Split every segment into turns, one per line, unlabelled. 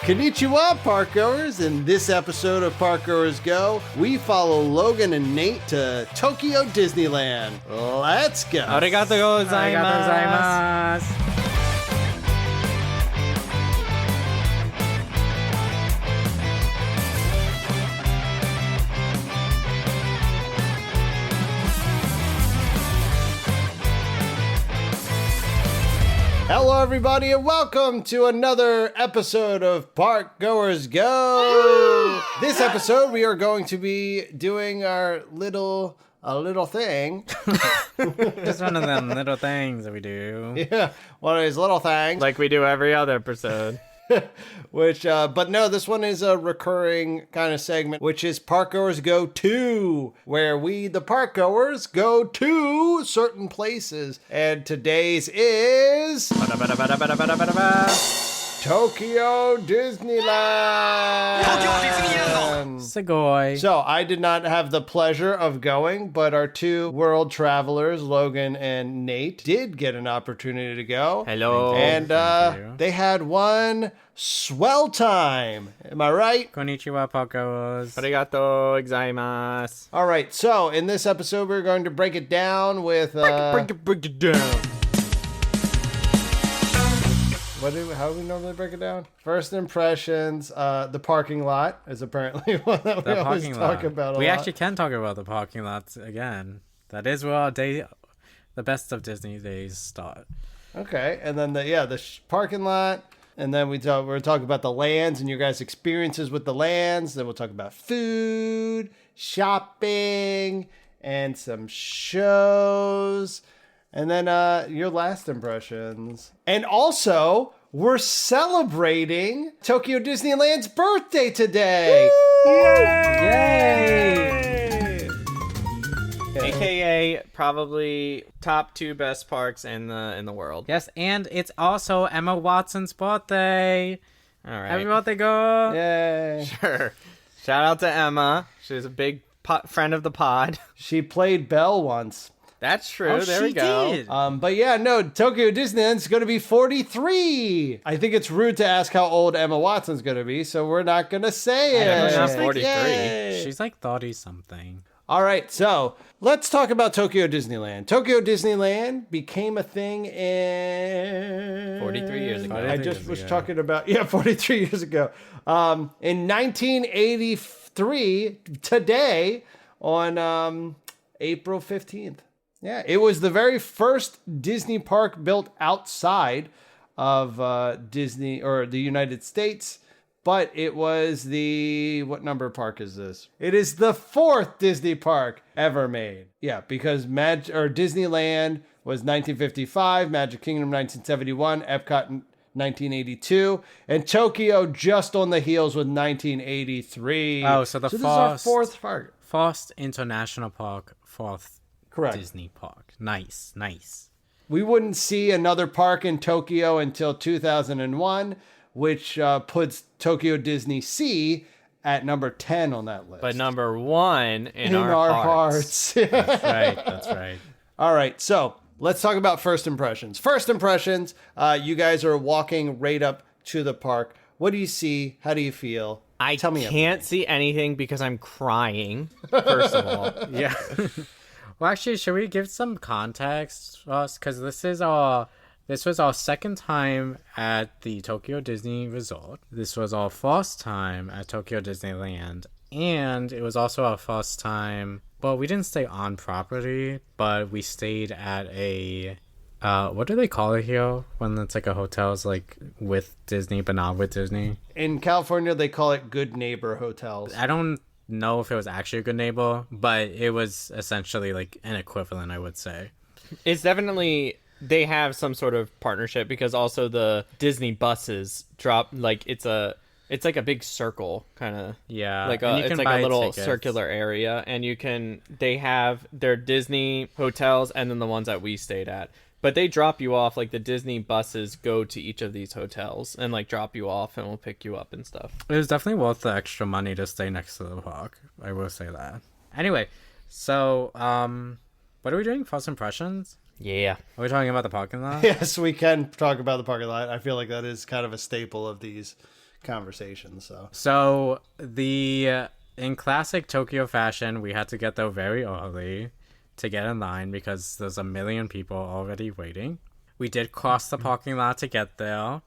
Konnichiwa, parkgoers! In this episode of Parkgoers Go, we follow Logan and Nate to Tokyo Disneyland. Let's go!
Arigato gozaimasu.
Hello, everybody, and welcome to another episode of Parkgoers Go. This episode, we are going to be doing our little thing.
Just one of them little things that we do.
Yeah, one of these little things.
Like we do every other episode.
But no, this one is a recurring kind of segment, which is Parkgoers Go 2, where we, the parkgoers, go to certain places. And today's is Tokyo Disneyland.
Sugoi.
So I did not have the pleasure of going, but our two world travelers, Logan and Nate, did get an opportunity to go.
Hello.
And they had one swell time. Am I right?
Konnichiwa, Parkgoers. Arigato gozaimasu.
All right. So in this episode, we're going to break it down with
Break it down.
how do we normally break it down? First impressions. The parking lot is apparently one that we always talk about.
We actually can talk about the parking lot again. That is where our day, the best of Disney days start.
Okay, and then the parking lot, and then we're talking about the lands and your guys' experiences with the lands. Then we'll talk about food, shopping, and some shows. And then your last impressions. And also, we're celebrating Tokyo Disneyland's birthday today.
Yay! AKA probably top 2 best parks in the world. Yes, and it's also Emma Watson's birthday. All right. Happy birthday, girl.
Yay.
Sure. Shout out to Emma. She's a big friend of the pod.
She played Belle once.
That's true. There we go.
Did. But yeah, no, Tokyo Disneyland's going to be 43. I think it's rude to ask how old Emma Watson's going to be, so we're not going to say it.
She's 43.
Yay.
She's like 30-something.
All right, so let's talk about Tokyo Disneyland. Tokyo Disneyland became a thing in
43 years ago.
I just was talking about 43 years ago. In 1983, today on April 15th. Yeah, it was the very first Disney park built outside of Disney or the United States, but it was what number park is this? It is the 4th Disney park ever made. Yeah, because Disneyland was 1955, Magic Kingdom 1971, Epcot 1982, and Tokyo just on the heels with 1983.
Oh, so this is
our 4th park.
First international park, 4th
Correct.
Disney park. Nice.
We wouldn't see another park in Tokyo until 2001, which puts Tokyo Disney Sea at number 10 on that list.
But number 1 in our hearts. That's right.
All right, so let's talk about first impressions. First impressions, you guys are walking right up to the park. What do you see? How do you feel?
Tell me can't see anything because I'm crying, first of all.
Yeah. Well, actually, should we give some context for us? Because this was our second time at the Tokyo Disney Resort. This was our first time at Tokyo Disneyland. And it was also our first time... Well, we didn't stay on property, but we stayed at a... what do they call it here when it's like a hotel's like with Disney but not with Disney?
In California, they call it Good Neighbor Hotels.
I don't know if it was actually a Good Neighbor, but it was essentially like an equivalent, I would say.
It's definitely... They have some sort of partnership because also the Disney buses drop... Like, it's like a big circle, kind of.
Yeah.
Like it's like a little circular area, and they have their Disney hotels and then the ones that we stayed at. But they drop you off, like the Disney buses go to each of these hotels and like drop you off and will pick you up and stuff.
It was definitely worth the extra money to stay next to the park. I will say that. Anyway, so what are we doing? First impressions?
Yeah.
Are we talking about the parking lot?
Yes, we can talk about the parking lot. I feel like that is kind of a staple of these conversation.
So in classic Tokyo fashion, we had to get there very early to get in line because there's a million people already waiting. We did cross the parking lot to get there.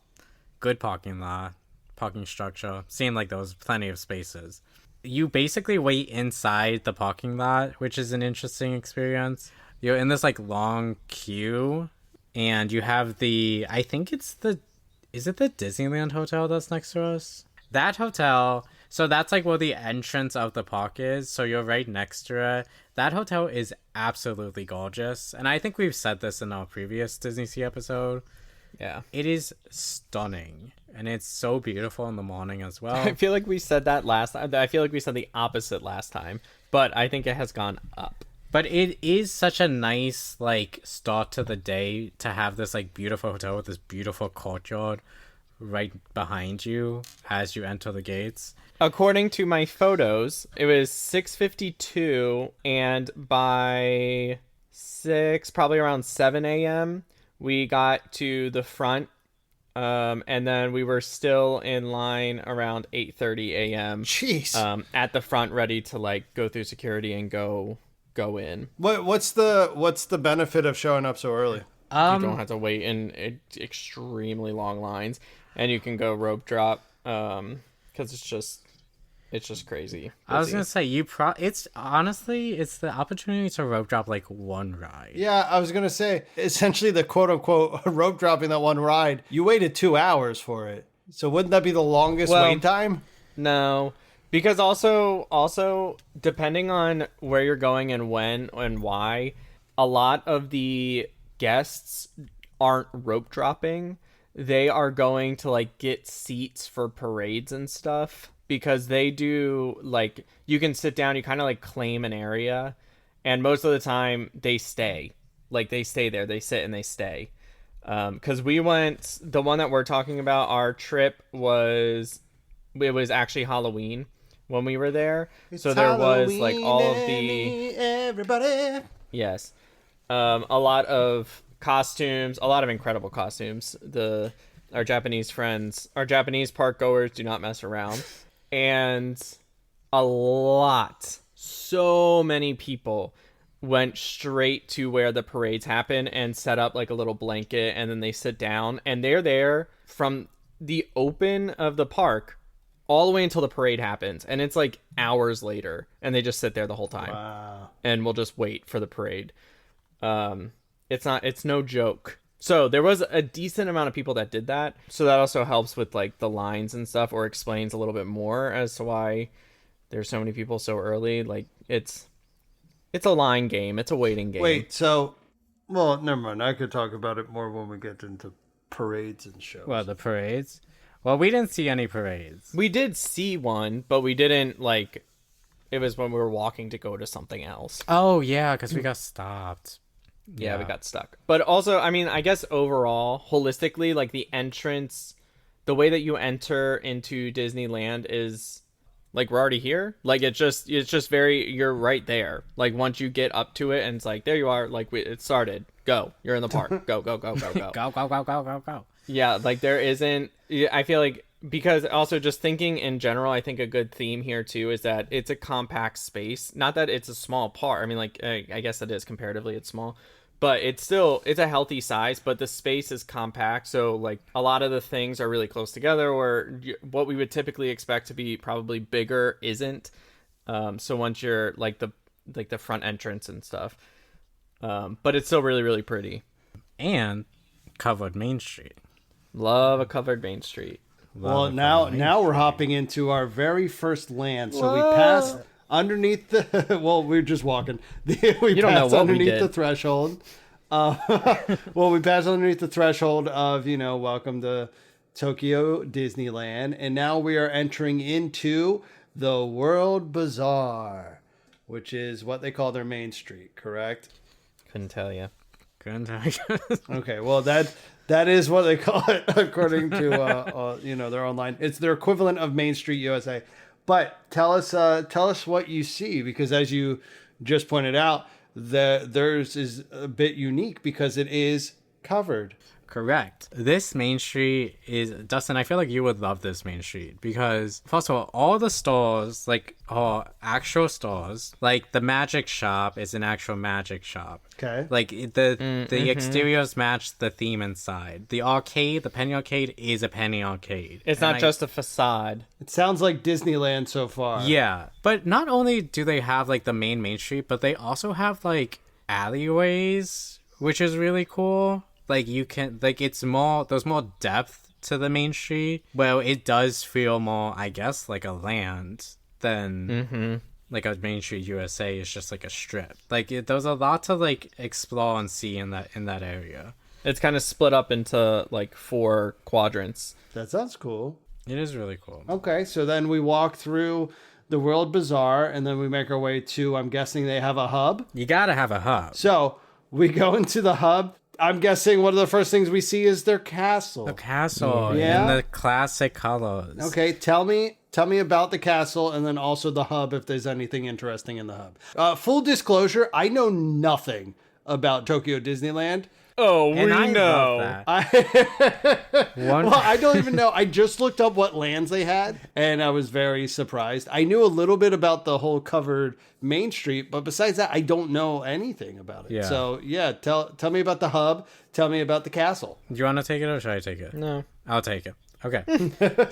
Good parking lot, parking structure. Seemed like there was plenty of spaces. You basically wait inside the parking lot, which is an interesting experience. You're in this like long queue, and you have I think is it the Disneyland hotel that's next to us? That hotel, so that's like where the entrance of the park is, so you're right next to it. That hotel is absolutely gorgeous, and I think we've said this in our previous Disney Sea episode.
Yeah.
It is stunning, and it's so beautiful in the morning as well.
I feel like we said that last time. I feel like we said the opposite last time, but I think it has gone up.
But it is such a nice, like, start to the day to have this, like, beautiful hotel with this beautiful courtyard right behind you as you enter the gates.
According to my photos, it was 6:52, and by probably around 7 a.m., we got to the front, and then we were still in line around 8:30 a.m.
Jeez.
At the front, ready to like go through security and go in.
What's the benefit of showing up so early?
You don't have to wait in extremely long lines, and you can go rope drop because it's just crazy.
I was gonna say it's the opportunity to rope drop like one ride.
Yeah, I was gonna say essentially the quote unquote rope dropping that one ride. You waited 2 hours for it, so wouldn't that be the longest wait time?
No, because also depending on where you're going and when and why, a lot of the guests aren't rope dropping. They are going to like get seats for parades and stuff. Because they do, like, you can sit down, you kind of, like, claim an area, and most of the time, they stay. Like, they stay there, they sit and they stay. Because the one that we're talking about, our trip it was actually Halloween when we were there. So there was, like, all of the...
Everybody!
Yes. A lot of costumes, a lot of incredible costumes. Our Japanese friends, our Japanese park goers do not mess around. And so many people went straight to where the parades happen and set up like a little blanket, and then they sit down, and they're there from the open of the park all the way until the parade happens, and it's like hours later, and they just sit there the whole time.
Wow.
And we'll just wait for the parade. It's no joke. So there was a decent amount of people that did that. So that also helps with like the lines and stuff, or explains a little bit more as to why there's so many people so early. Like it's a line game. It's a waiting game.
Wait, so, well, never mind. I could talk about it more when we get into parades and shows.
Well, the parades? Well, we didn't see any parades.
We did see one, but we didn't like, it was when we were walking to go to something else.
Oh yeah, because we got stopped.
Yeah, we got stuck. But also, I mean, I guess overall, holistically, like the entrance, the way that you enter into Disneyland is like we're already here. Like it's just you're right there. Like once you get up to it and it's like there you are. Like it started. Go. You're in the park. Go.
Go.
Yeah, like there isn't. I feel like because also just thinking in general, I think a good theme here too is that it's a compact space. Not that it's a small park. I mean, like I guess it is comparatively, it's small. But it's a healthy size, but the space is compact. So like a lot of the things are really close together, or what we would typically expect to be probably bigger isn't. So once you're like the front entrance and stuff, but it's still really, really pretty.
And covered Main Street.
Love a covered Main Street.
Well, now we're hopping into our very first land. So we passed underneath the... Well, we're just walking. We passed underneath the threshold. We passed underneath the threshold of, welcome to Tokyo Disneyland. And now we are entering into the World Bazaar, which is what they call their Main Street, correct?
Couldn't tell you.
Okay, well, that is what they call it according to their online. It's their equivalent of Main Street USA. But tell us what you see, because as you just pointed out, theirs is a bit unique because it is covered.
Correct. This main street is, Dustin, I feel like you would love this main street because, first of all the stores, like, are actual stores. Like, the magic shop is an actual magic shop.
Okay.
Like, the exteriors match the theme inside. The arcade, the penny arcade, is a penny arcade.
It's not just a facade.
It sounds like Disneyland so far.
Yeah. But not only do they have, like, the main street, but they also have, like, alleyways, which is really cool. Like, you can, like, there's more depth to the main street. Well, it does feel more, I guess, like a land than like a Main Street USA is just like a strip. Like, there's a lot to, like, explore and see in that area.
It's kind of split up into, like, 4 quadrants.
That sounds cool.
It is really cool.
Okay, so then we walk through the World Bazaar, and then we make our way to, I'm guessing they have a hub.
You gotta have a hub.
So we go into the hub. I'm guessing one of the first things we see is their castle.
The castle
Yeah.
in the classic colors.
Okay, tell me about the castle, and then also the hub if there's anything interesting in the hub. Full disclosure, I know nothing about Tokyo Disneyland.
Oh,
And I
know.
love that.
Well, I don't even know. I just looked up what lands they had, and I was very surprised. I knew a little bit about the whole covered Main Street, but besides that, I don't know anything about it.
Yeah.
So, yeah, tell me about the hub. Tell me about the castle.
Do you want to take it or should I take it?
No.
I'll take it. Okay.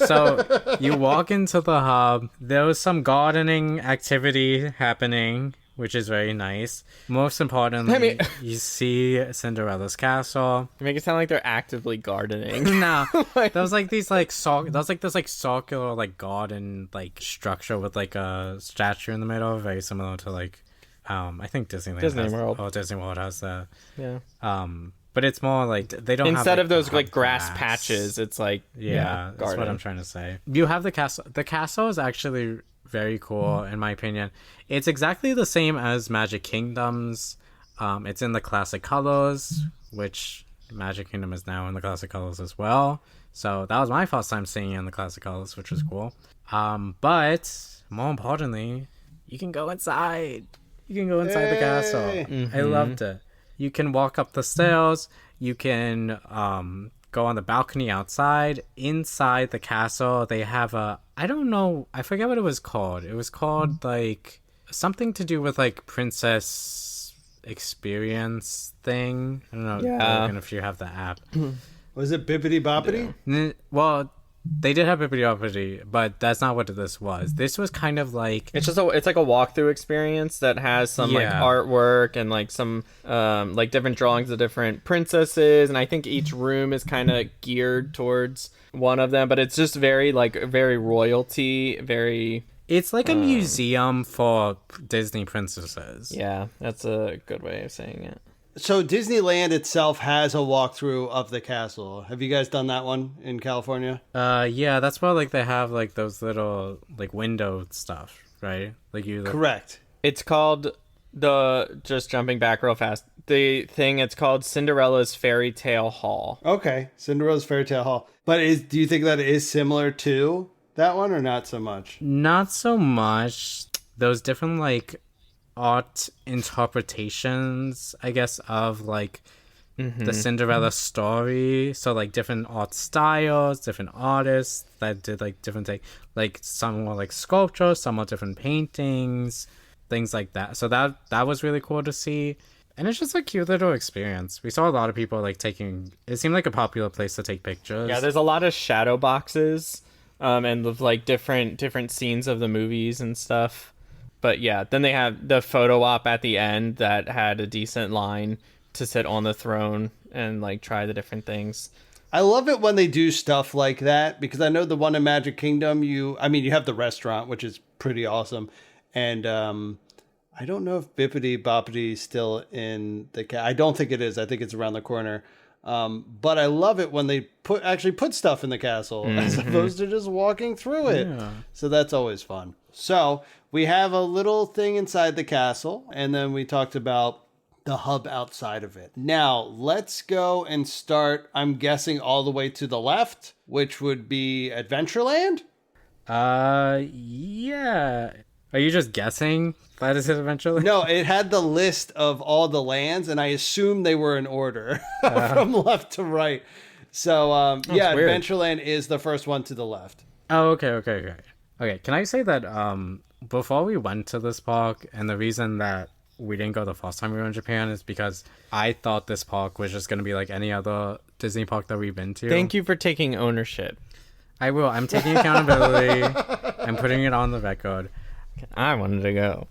So you walk into the hub. There was some gardening activity happening, which is very nice. Most importantly, you see Cinderella's castle.
You make it sound like they're actively gardening.
No, there was like these like this like circular like garden like structure with like a statue in the middle, very similar to like I think Disneyland Disney World has that.
Yeah.
But it's more like they don't
Instead
have,
of those like grass patches, it's like
yeah, that's
garden.
what I'm trying to say. You have the castle. The castle is actually very cool in my opinion. It's exactly the same as Magic Kingdom's. It's in the classic colors, which Magic Kingdom is now in the classic colors as well. So that was my first time seeing it in the classic colors, which was cool. But more importantly, you can go inside. You can go inside the castle.
Mm-hmm.
I loved it. You can walk up the stairs. You can go on the balcony outside. Inside the castle, they have I don't know, I forget what it was called. It was called like something to do with like princess experience thing. I don't know, Logan, if you have the app.
Was it Bippity Boppity?
Well, they did have Bippity Boppity, but that's not what this was. This was kind of like
it's like a walkthrough experience that has some like artwork and like some like different drawings of different princesses, and I think each room is kind of geared towards one of them, but it's just very royalty, very.
It's like a museum for Disney princesses.
Yeah, that's a good way of saying it.
So Disneyland itself has a walkthrough of the castle. Have you guys done that one in California?
Yeah, that's why like they have like those little like window stuff, right? Like you.
Correct.
It's called just jumping back real fast. It's called Cinderella's Fairy Tale Hall.
Okay, Cinderella's Fairy Tale Hall. But do you think that it is similar to that one or not so much?
Not so much. Those different like art interpretations, I guess, of like the Cinderella story. So like different art styles, different artists that did like different things. Like some more like sculpture, some more different paintings, things like that. So that was really cool to see. And it's just a cute little experience. We saw a lot of people like taking. It seemed like a popular place to take pictures.
Yeah, there's a lot of shadow boxes, and of like different scenes of the movies and stuff. But yeah, then they have the photo op at the end that had a decent line to sit on the throne and like try the different things.
I love it when they do stuff like that because I know the one in Magic Kingdom, you have the restaurant, which is pretty awesome. And I don't know if Bippity Boppity is still in I don't think it is. I think it's around the corner. But I love it when they actually put stuff in the castle as opposed to just walking through it. Yeah. So that's always fun. So we have a little thing inside the castle, and then we talked about the hub outside of it. Now let's go and start, I'm guessing, all the way to the left, which would be Adventureland?
Yeah. Are you just guessing that is it eventually?
No, it had the list of all the lands, and I assume they were in order from left to right. So, yeah,
weird.
Adventureland is the first one to the left.
Oh, okay. Okay, can I say that before we went to this park, and the reason that we didn't go the first time we were in Japan is because I thought this park was just going to be like any other Disney park that we've been to.
Thank you for taking ownership.
I will. I'm taking accountability. I'm putting it on the record.
I wanted to go.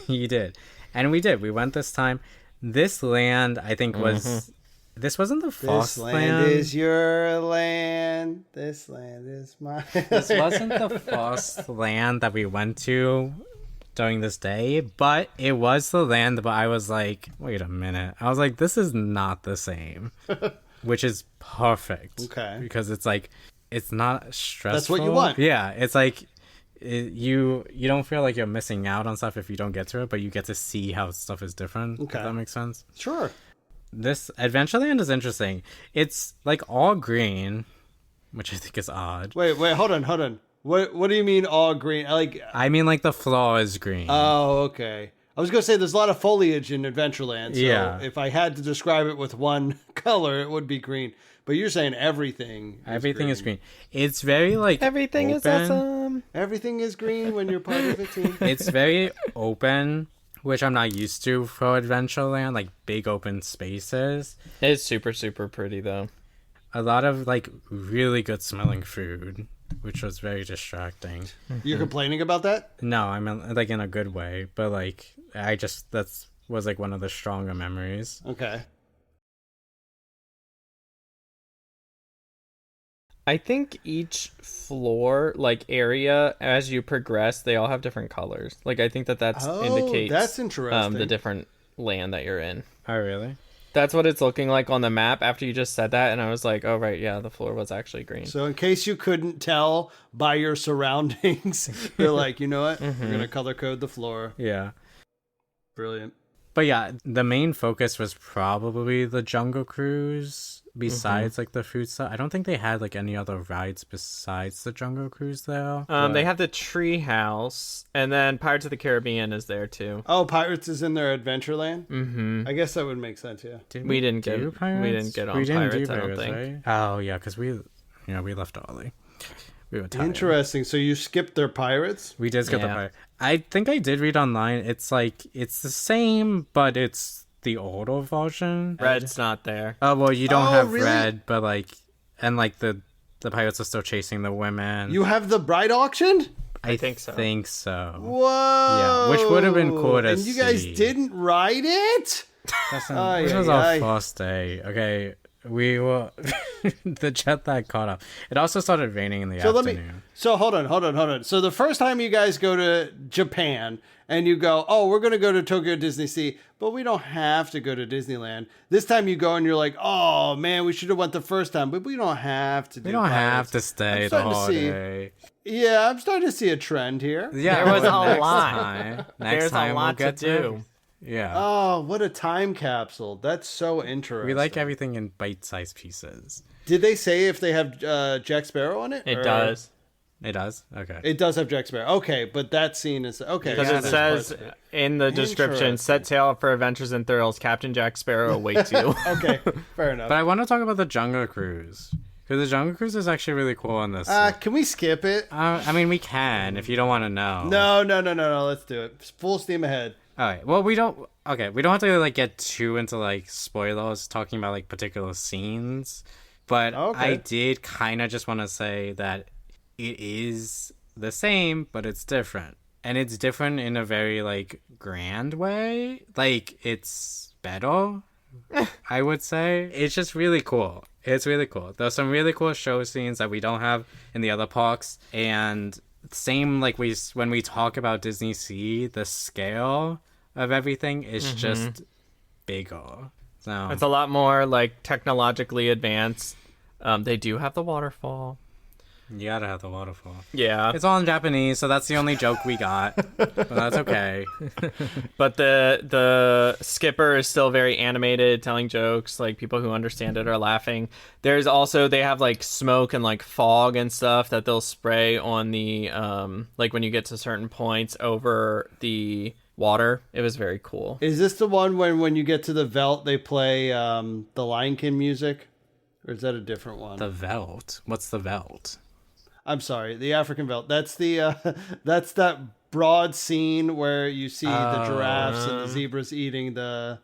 You did. And we did. We went this time. This land, I think, was... This wasn't the first land.
This land is your land. This land is mine.
This wasn't the first land that we went to during this day, but it was the land that I was like, wait a minute. I was like, this is not the same, which is perfect.
Okay.
Because it's like, it's not stressful.
That's what you want.
Yeah. It's like, you don't feel like you're missing out on stuff if you don't get to it, but you get to see how stuff is different.
Okay.
If that makes sense.
Sure.
This Adventureland is interesting. It's like all green, which I think is odd.
Wait, hold on. What do you mean all green?
I mean, like the floor is green.
Oh, okay. I was gonna say there's a lot of foliage in Adventureland. So
Yeah.
if I had to describe it with one color, it would be green. But you're saying everything.
Is green. It's very like
Everything is
open.
awesome.
Everything is green when you're part of a team.
It's very open, which I'm not used to for Adventureland, like big open spaces.
It's super, super pretty, though.
A lot of like really good smelling food, which was very distracting.
You're complaining about that?
No, I mean like in a good way, but like that's was like one of the stronger memories.
Okay.
I think each floor, like, area, as you progress, they all have different colors. Like, I think that's indicates
that's interesting.
the different land that you're in.
Oh, really?
That's what it's looking like on the map after you just said that, and I was like, oh, right, yeah, the floor was actually green.
So in case you couldn't tell by your surroundings, you're like, you know what? We're going to color code the floor.
Yeah.
Brilliant.
But yeah, the main focus was probably the Jungle Cruise besides like the food stuff. I don't think they had like any other rides besides the Jungle Cruise though.
They have the tree house, and then Pirates of the Caribbean is there too.
Oh, Pirates is in their Adventureland? Mm-hmm. I guess that would make sense, yeah.
We didn't get on Pirates, I don't think.
Right? Oh yeah, because we left early. We were tired.
Interesting. So you skipped their Pirates?
We did skip the Pirates. I think I did read online. It's like it's the same, but it's the older version.
Red's not there.
Oh well, you don't have
really?
Red, but like, and like the pirates are still chasing the women.
You have the bride auction?
I
think so.
Think so.
Whoa!
Yeah, which would have been cool to
And you guys
see.
didn't ride it?
This was our first day. Okay, we were the jet lag caught up. It also started raining in the afternoon.
So hold on. So the first time you guys go to Japan and you go, oh, we're going to go to Tokyo Disney Sea, but we don't have to go to Disneyland. This time you go and you're like, oh man, we should have went the first time, but we don't have to.
We don't have to stay the whole day.
Yeah, I'm starting to see a trend here.
Yeah,
there was a lot.
Next time
a lot
we'll get
to do.
Yeah.
Oh, what a time capsule. That's so interesting.
We like everything in bite-sized pieces.
Did they say if they have Jack Sparrow on it?
It does.
It does? Okay.
It does have Jack Sparrow. Okay, but that scene is... Okay.
Because it says in the description, set sail for adventures and thrills. Captain Jack Sparrow awaits you.
Okay, fair enough.
But I want to talk about the Jungle Cruise. Because the Jungle Cruise is actually really cool in this.
Can we skip it?
I mean, we can if you don't want to know.
No. Let's do it. Full steam ahead.
All right. Well, we don't have to like get too into like spoilers talking about like particular scenes, but I did kind of just want to say that it is the same, but it's different, and it's different in a very like grand way. Like it's better, I would say. It's just really cool. It's really cool. There's some really cool show scenes that we don't have in the other parks, and same like when we talk about Disney Sea, the scale of everything is just bigger. So
it's a lot more like technologically advanced. They do have the waterfall.
You gotta have the waterfall.
Yeah.
It's all in Japanese, so that's the only joke we got. But that's okay.
But the skipper is still very animated, telling jokes. Like, people who understand it are laughing. There's also, they have like smoke and like fog and stuff that they'll spray on the like when you get to certain points over the water. It was very cool.
Is this the one when you get to the Velt, they play the Lion King music? Or is that a different one?
The Velt? What's the Velt?
I'm sorry, the African Velt. That's the that's that broad scene where you see the giraffes and the zebras eating the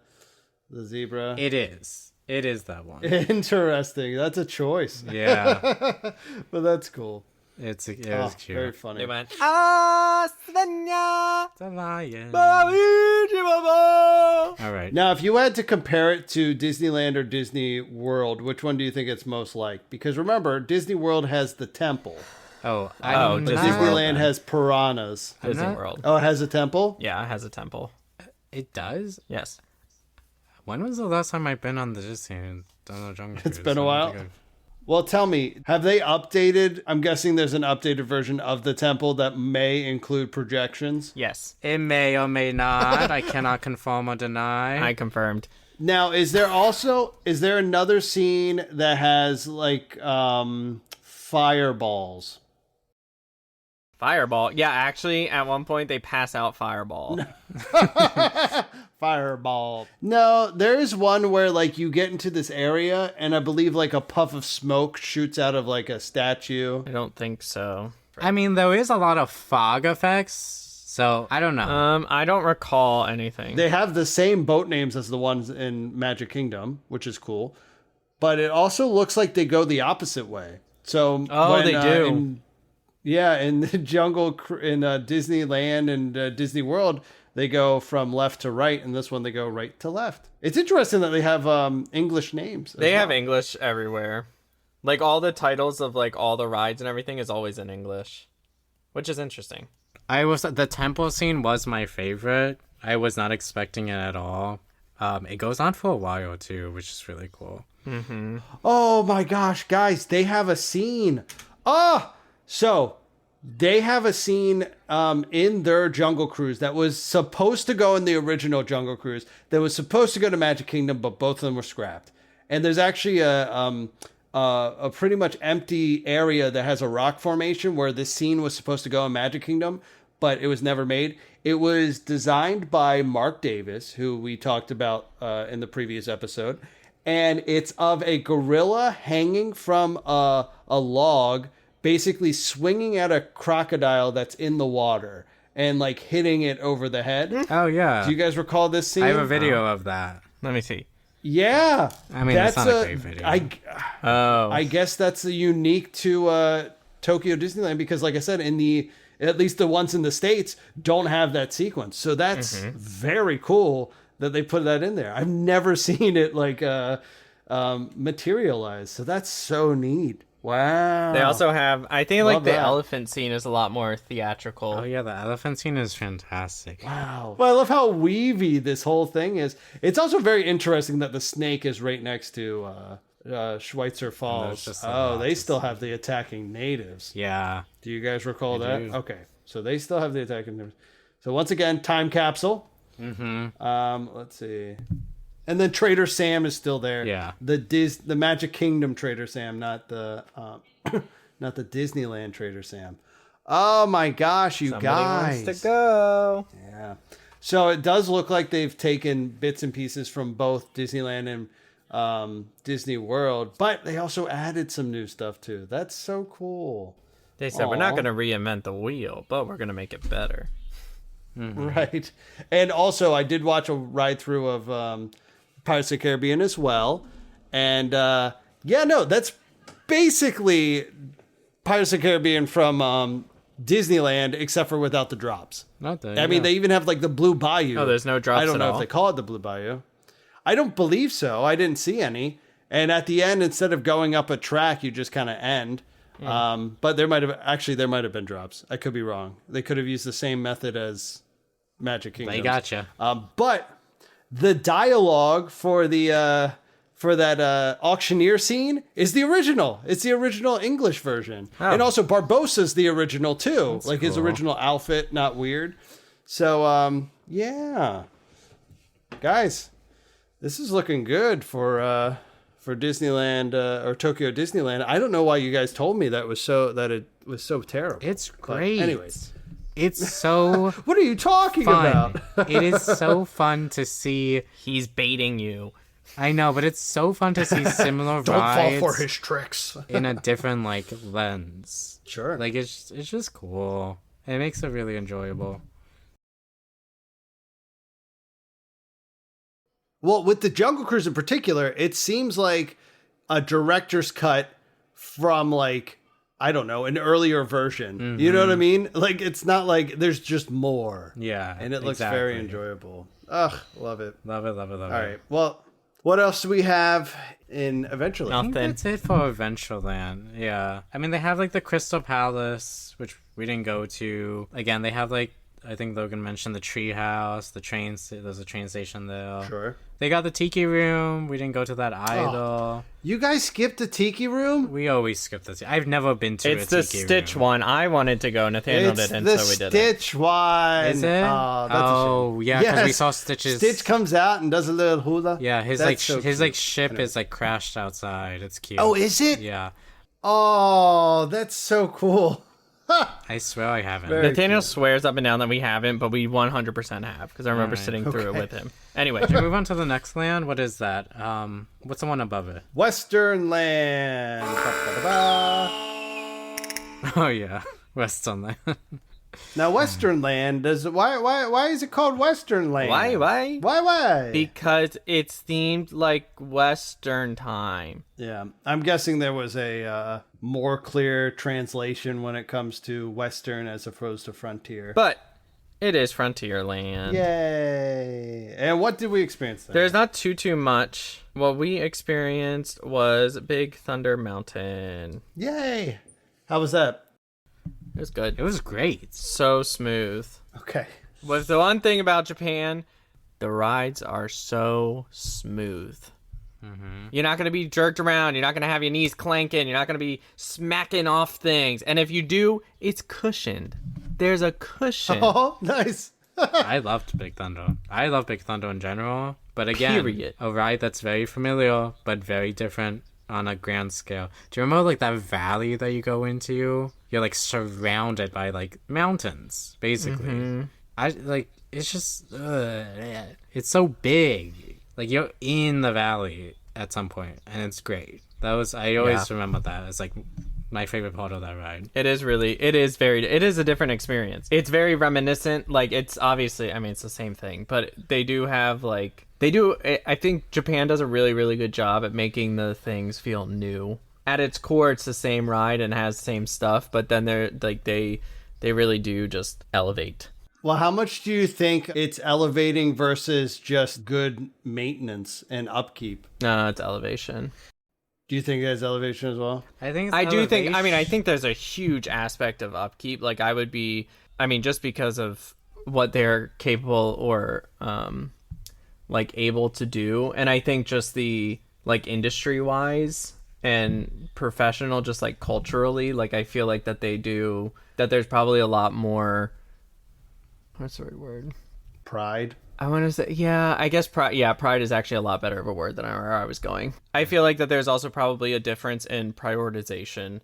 zebra.
It is that one.
Interesting. That's a choice.
Yeah.
But that's cool.
It was cute.
Very funny.
They went,
The lion. All right.
Now, if you had to compare it to Disneyland or Disney World, which one do you think it's most like? Because remember, Disney World has the temple.
Oh,
Disneyland has piranhas.
Disney World.
Oh, it has a temple?
Yeah, it has a temple.
It does?
Yes.
When was the last time I've been on the Disney Jungle
It's
Cruise?
been a
I don't
while.
think I've-
Well, tell me, have they updated? I'm guessing there's an updated version of the temple that may include projections.
Yes.
It may or may not. I cannot confirm or deny.
I confirmed.
Now, is there another scene that has like fireballs?
Fireball. Yeah, actually, at one point they pass out Fireball.
Fireball. No, there is one where like you get into this area and I believe like a puff of smoke shoots out of like a statue.
I don't think so.
I mean, there is a lot of fog effects, so I don't know.
I don't recall anything.
They have the same boat names as the ones in Magic Kingdom, which is cool. But it also looks like they go the opposite way. So
they do.
in the in Disneyland and Disney World, they go from left to right, and this one they go right to left. It's interesting that they have English names.
They have English everywhere. Like, all the titles of like all the rides and everything is always in English, which is interesting.
The temple scene was my favorite. I was not expecting it at all. It goes on for a while too, which is really cool.
Mm-hmm.
Oh my gosh, guys, they have a scene. So they have a scene in their Jungle Cruise that was supposed to go in the original Jungle Cruise, that was supposed to go to Magic Kingdom, but both of them were scrapped. And there's actually a pretty much empty area that has a rock formation where this scene was supposed to go in Magic Kingdom, but it was never made. It was designed by Mark Davis, who we talked about in the previous episode. And it's of a gorilla hanging from a log, basically swinging at a crocodile that's in the water and like hitting it over the head.
Oh, yeah.
Do you guys recall this scene?
I have a video of that.
Let me see.
Yeah.
I mean, that's not a great video.
I guess that's unique to Tokyo Disneyland because, like I said, at least the ones in the States don't have that sequence. So that's very cool that they put that in there. I've never seen it like materialize. So that's so neat. Wow.
They also have, I think,
Love
like the
that.
elephant scene is a lot more theatrical.
Oh, yeah, the elephant scene is fantastic.
Wow. Well, I love how weavy this whole thing is. It's also very interesting that the snake is right next to Schweitzer Falls.
just a lot
They
to
still have the attacking natives.
Yeah.
Do you guys recall
I
that?
do.
Okay. So they still have the attacking natives. So once again, time capsule.
Mm-hmm.
Let's see. And then Trader Sam is still there.
Yeah.
The Magic Kingdom Trader Sam, not the not the Disneyland Trader Sam. Oh my gosh, you
Somebody
guys.
wants to go.
Yeah. So it does look like they've taken bits and pieces from both Disneyland and Disney World, but they also added some new stuff too. That's so cool.
They said, we're not
Aw.
going to reinvent the wheel, but we're going to make it better.
Right. And also, I did watch a ride through of Pirates of the Caribbean as well. And that's basically Pirates of the Caribbean from Disneyland, except for without the drops.
Not that.
I mean, they even have like the Blue Bayou.
Oh, there's no drops
I don't
at
know
all?
if they call it the Blue Bayou. I don't believe so. I didn't see any. And at the end, instead of going up a track, you just kind of end. But there might have been drops. I could be wrong. They could have used the same method as Magic Kingdom.
They gotcha.
But the dialogue for the for that auctioneer scene is the original. It's the original English version.
Oh.
And also Barbossa's the original too.
That's
like his
cool.
original outfit, not weird. So yeah. Guys, this is looking good for Disneyland or Tokyo Disneyland. I don't know why you guys told me that it was so terrible.
It's
But
great.
anyways.
It's so
What are you talking
fun.
about?
It is so fun to see.
He's baiting you.
I know, but it's so fun to see similar
Don't fall
rides
for his tricks.
in a different like lens.
Sure.
Like it's just cool. It makes it really enjoyable.
Well, with the Jungle Cruise in particular, it seems like a director's cut from like, I don't know, an earlier version. You know what I mean? Like, it's not like there's just more.
Yeah,
And it looks very enjoyable. Ugh, love it.
Love it, love it, love it.
All right. Well, what else do we have in Adventureland?
I think that's it for Adventureland. Yeah. I mean, they have like the Crystal Palace, which we didn't go to. Again, they have like, I think Logan mentioned the tree house, there's a train station there.
Sure.
They got the Tiki Room. We didn't go to that either.
You guys skipped the Tiki Room?
We always skip this. I've never been to
It's
a
the
Tiki
Stitch
Room.
one. I wanted to go. Nathaniel
It's
didn't,
the
so we did it.
Stitch one.
Is it?
Oh, that's a shame.
Oh, yeah, because we
Yes.
saw Stitch's...
Stitch comes out and does a little hula.
Yeah, his
That's
like
so
his
cute.
like ship is like crashed outside. It's cute.
Oh, is it?
Yeah.
Oh, that's so cool.
I swear I haven't.
Very
Nathaniel
cute.
swears up and down that we haven't, but we 100% have because I remember
Alright.
sitting through it with him. Anyway,
Should we move on to the next land? What is that? What's the one above it?
Western Land. Ba-ba-ba-ba.
Oh yeah, Western Land.
Now, Western Land does why is it called Western Land? Why?
Because it's themed like Western time.
Yeah, I'm guessing there was a more clear translation when it comes to Western as opposed to Frontier.
But it is Frontierland.
Yay! And what did we experience there?
There's not too much. What we experienced was Big Thunder Mountain.
Yay! How was that?
It was good.
It was great.
So smooth.
Okay.
With the one thing about Japan, the rides are so smooth. You're not going to be jerked around. You're not going to have your knees clanking. You're not going to be smacking off things. And if you do, it's cushioned. There's a cushion.
Oh, nice.
I loved Big Thunder. I love Big Thunder in general. But again,
Period.
a ride that's very familiar but very different on a grand scale. Do you remember like that valley that you go into? You're like surrounded by like mountains, basically. I like it's just it's so big. Like you're in the valley at some point, and it's great. I always remember that as like my favorite part of that ride.
It is a different experience. It's very reminiscent. Like it's obviously, I mean, it's the same thing, but they do have like, I think Japan does a really, really good job at making the things feel new. At its core, it's the same ride and has the same stuff, but then they're like, they really do just elevate.
Well, how much do you think it's elevating versus just good maintenance and upkeep?
No, it's elevation.
Do you think it has elevation as well?
I think
I think there's a huge aspect of upkeep. Like just because of what they're capable or like able to do. And I think just the like industry wise and professional, just like culturally, like I feel like that there's probably a lot more, what's the right word?
Pride.
I want to say, yeah, I guess pride is actually a lot better of a word than where I was going. I feel like that there's also probably a difference in prioritization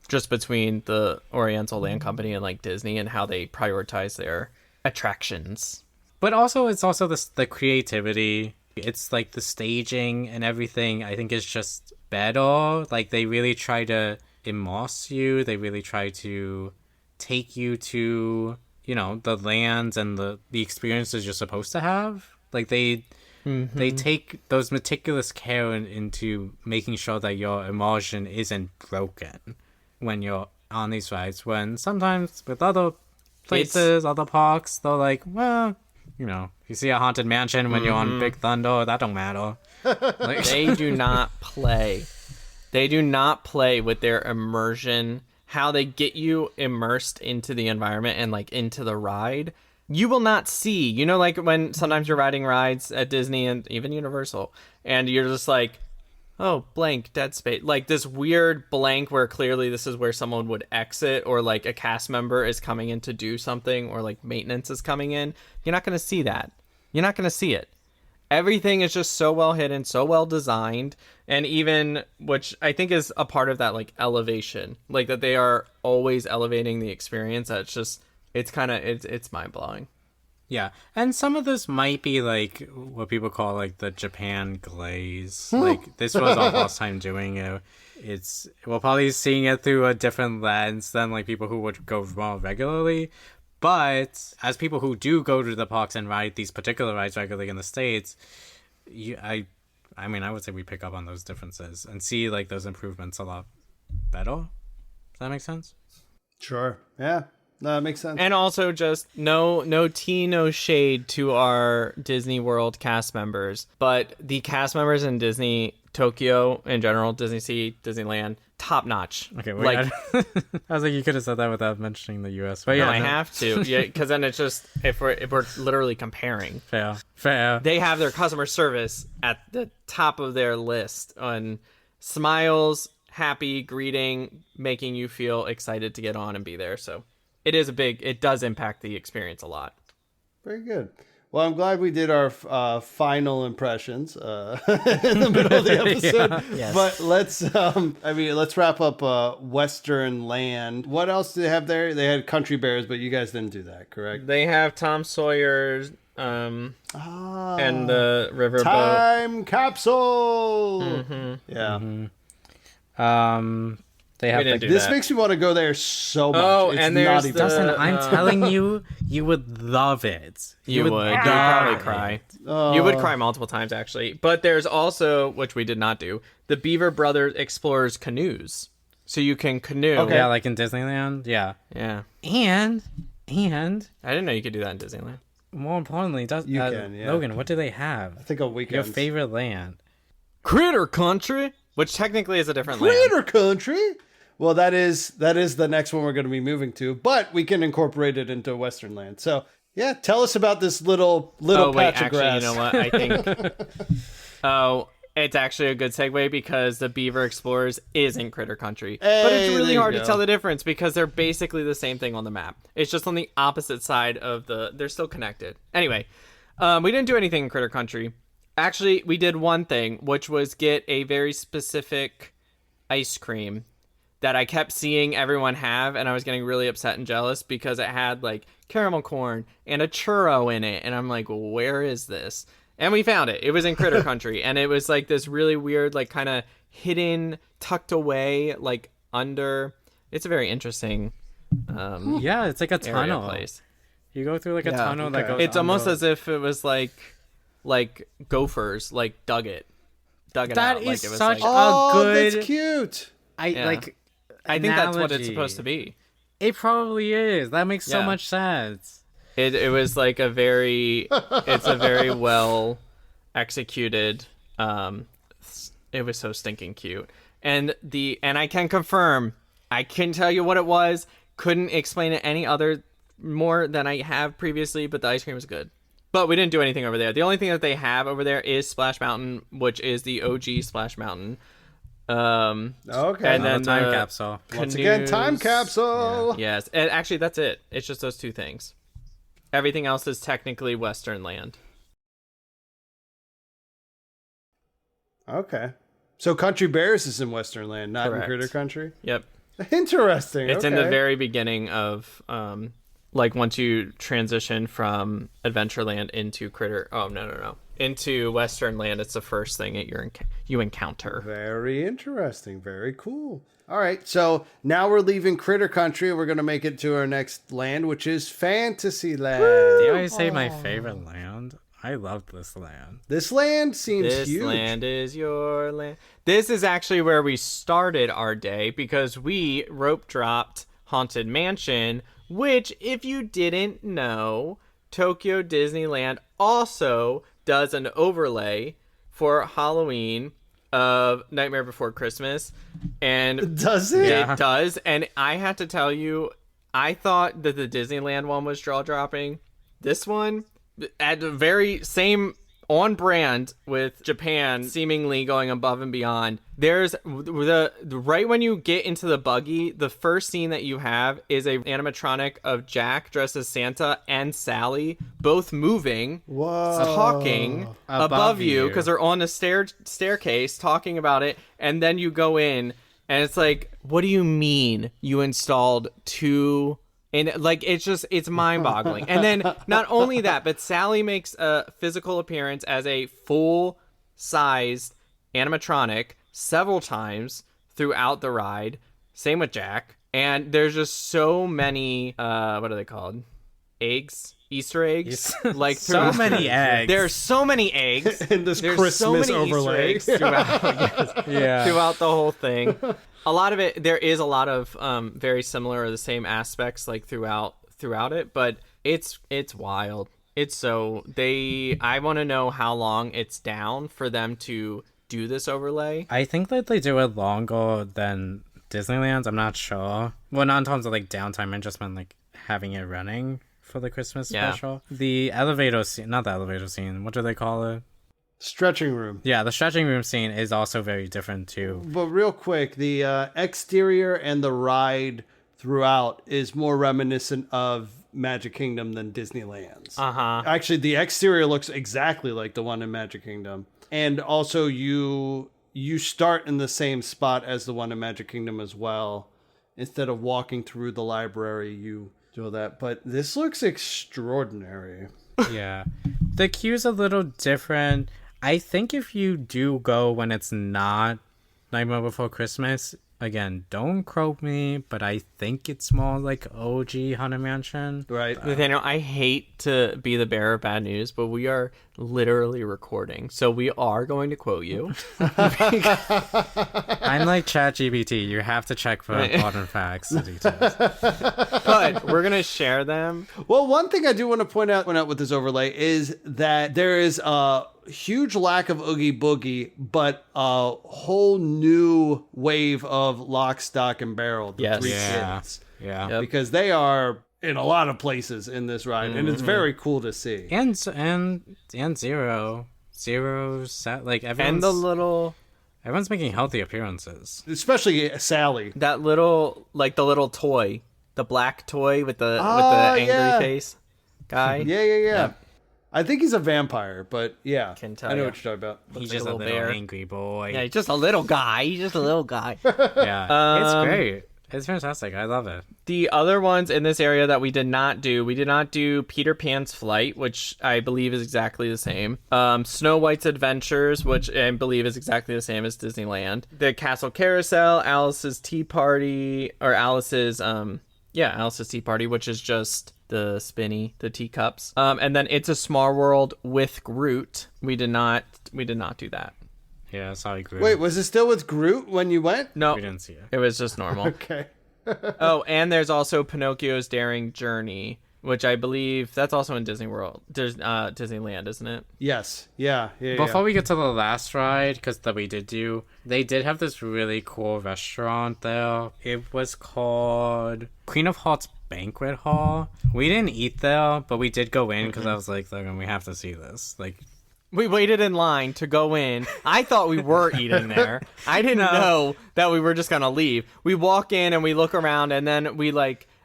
just between the Oriental Land Company and like Disney and how they prioritize their attractions.
But also, it's also the creativity. It's like the staging and everything, I think, is just better. Like, they really try to immerse you. They really try to take you to, the lands and the experiences you're supposed to have. Like, they take those meticulous care into making sure that your immersion isn't broken when you're on these rides. When sometimes with other places, other parks, they're like, well... you see a haunted mansion when you're on Big Thunder, that don't matter. Like,
They do not play. They do not play with their immersion, how they get you immersed into the environment and like into the ride. You will not see, like when sometimes you're riding rides at Disney and even Universal, and you're just like, oh, blank, dead space. Like this weird blank where clearly this is where someone would exit, or like a cast member is coming in to do something, or like maintenance is coming in. You're not going to see that. You're not going to see it. Everything is just so well hidden, so well designed, and even, which I think is a part of that, like, elevation, like that they are always elevating the experience. That it's mind-blowing.
Yeah, and some of this might be like what people call like the Japan glaze. Like this was our first time doing it. We're probably seeing it through a different lens than like people who would go more regularly. But as people who do go to the parks and ride these particular rides regularly in the States, I would say we pick up on those differences and see like those improvements a lot better. Does that make sense?
Sure. Yeah. No, that makes sense.
And also just no tea, no shade to our Disney World cast members, but the cast members in Disney Tokyo in general, Disney Sea, Disneyland, top notch.
Okay, like I was like, you could have said that without mentioning the U.S. But
I have to, because then it's just if we're literally comparing.
Fair.
They have their customer service at the top of their list on smiles, happy, greeting, making you feel excited to get on and be there. So it does impact the experience a lot.
Very good. Well, I'm glad we did our final impressions in the middle of the episode.
Yeah. Yes.
But let's wrap up Western Land. What else did they have there? They had Country Bears, but you guys didn't do that, correct?
They have Tom Sawyer's and the riverboat.
Time capsule.
Mm-hmm.
Yeah.
Mm-hmm. They have
this makes me want to go there so much.
Oh,
it's
and there's
Dustin, I'm telling you, you would love it.
You would probably cry.
Oh.
You would cry multiple times, actually. But there's also, which we did not do, the Beaver Brothers Explorers canoes. So you can canoe.
Okay. Yeah, like in Disneyland. Yeah.
Yeah.
And
I didn't know you could do that in Disneyland.
More importantly,
you can, yeah.
Logan, what do they have?
I think on weekends.
Your favorite land.
Critter Country, which technically is a different
Critter
land.
Country. Well, that is the next one we're going to be moving to, but we can incorporate it into Western Land. So, yeah, tell us about this little patch of grass.
You know what? I think it's actually a good segue because the Beaver Explorers is in Critter Country. But it's really hard to tell the difference because they're basically the same thing on the map. It's just on the opposite side of they're still connected. Anyway, we didn't do anything in Critter Country. Actually, we did one thing, which was get a very specific ice cream that I kept seeing everyone have, and I was getting really upset and jealous because it had like caramel corn and a churro in it, and I'm like, well, where is this? And we found it. It was in Critter Country, and it was like this really weird, like kind of hidden, tucked away, like under. It's a very interesting.
Yeah, it's like a tunnel
place.
You go through like a tunnel that goes.
It's almost as if it was like gophers like dug it out.
That is
like it was
such
like,
a good.
That's cute.
I think that's what it's supposed to be.
It probably is. That makes so much sense.
It was like it's a very well executed. It was so stinking cute. And I can confirm, I couldn't tell you what it was. Couldn't explain it any other more than I have previously, but the ice cream was good. But we didn't do anything over there. The only thing that they have over there is Splash Mountain, which is the OG Splash Mountain.
Okay.
And then time capsule.
Once again, time capsule.
Yeah. Yes. And actually, that's it. It's just those two things. Everything else is technically Western Land.
Okay. So Country Bears is in Western Land, not
Correct.
in Critter Country?
Yep.
Interesting.
It's in the very beginning of, like once you transition from Adventureland into into Western Land, it's the first thing that you encounter.
Very interesting. Very cool. All right, so now we're leaving Critter Country. We're going to make it to our next land, which is Fantasyland.
Do you always say my favorite land? I love this land.
This land seems huge.
This land is your land. This is actually where we started our day because we rope dropped Haunted Mansion, which, if you didn't know, Tokyo Disneyland also does an overlay for Halloween of Nightmare Before Christmas. And
does it?
It does. And I have to tell you, I thought that the Disneyland one was jaw dropping. This one, at the very same on brand with Japan, seemingly going above and beyond. There's the right when you get into the buggy, the first scene that you have is a animatronic of Jack dressed as Santa and Sally, both moving, talking above you because they're on a staircase talking about it, and then you go in and it's like, what do you mean you installed two? And like, it's mind-boggling. And then not only that, but Sally makes a physical appearance as a full-sized animatronic several times throughout the ride. Same with Jack. And there's just so many, what are they called? Eggs? Easter eggs? Like
so many eggs.
There's so many eggs.
And this Christmas overlay.
Easter eggs throughout the whole thing. A lot of it, there is a lot of very similar or the same aspects like throughout it, but it's wild. I want to know how long it's down for them to do this overlay.
I think that they do it longer than Disneyland's. I'm not sure. Well, not in terms of like downtime. I just meant like having it running for the Christmas special. The elevator scene, not the elevator scene. What do they call it?
Stretching room.
Yeah, the stretching room scene is also very different too.
But real quick, the exterior and the ride throughout is more reminiscent of Magic Kingdom than Disneyland's. Actually, the exterior looks exactly like the one in Magic Kingdom. And also you start in the same spot as the one in Magic Kingdom as well. Instead of walking through the library, you do that. But this looks extraordinary.
Yeah. The queue's a little different. I think if you do go when it's not Nightmare Before Christmas, again, don't quote me, but I think it's more like OG Haunted Mansion.
Right.
Nathaniel, I hate to be the bearer of bad news, but we are literally recording, so we are going to quote you.
I'm like ChatGPT. You have to check for important facts and details.
But we're going to share them.
Well, one thing I do want to point out with this overlay is that there is a huge lack of Oogie Boogie, but a whole new wave of Lock, Stock, and Barrel. The three kids.
Yeah.
Yep.
Because they are in a lot of places in this ride, and it's very cool to see.
And Zero set like everyone's,
And the little...
everyone's making healthy appearances.
Especially Sally.
That little, like the little toy. The black toy with the angry face guy.
Yeah. I think he's a vampire, but yeah.
Can tell
I know
ya.
what you're talking about.
He's
like
just
a
a
little
little
bear.
angry boy.
Yeah, he's just a little guy.
Yeah, it's great. It's fantastic. I love it.
The other ones in this area that we did not do Peter Pan's Flight, which I believe is exactly the same. Snow White's Adventures, which I believe is exactly the same as Disneyland. The Castle Carousel, Alice's Tea Party, Alice's Tea Party, which is just the teacups. And then It's a Small World with Groot. We did not do that.
Yeah, sorry, Groot.
Wait, was it still with Groot when you went?
No,
We didn't see it.
it was just normal.
Okay.
Oh, and there's also Pinocchio's Daring Journey, which I believe that's also in Disney World. There's Disneyland, isn't it?
Yes. Yeah.
Before we get to the last ride, because they did have this really cool restaurant there. It was called Queen of Hearts Banquet Hall. We didn't eat there, but we did go in because I was like, Logan, we have to see this. Like,
We waited in line to go in. I thought we were eating there. I didn't know that we were just gonna leave. We walk in and we look around, and then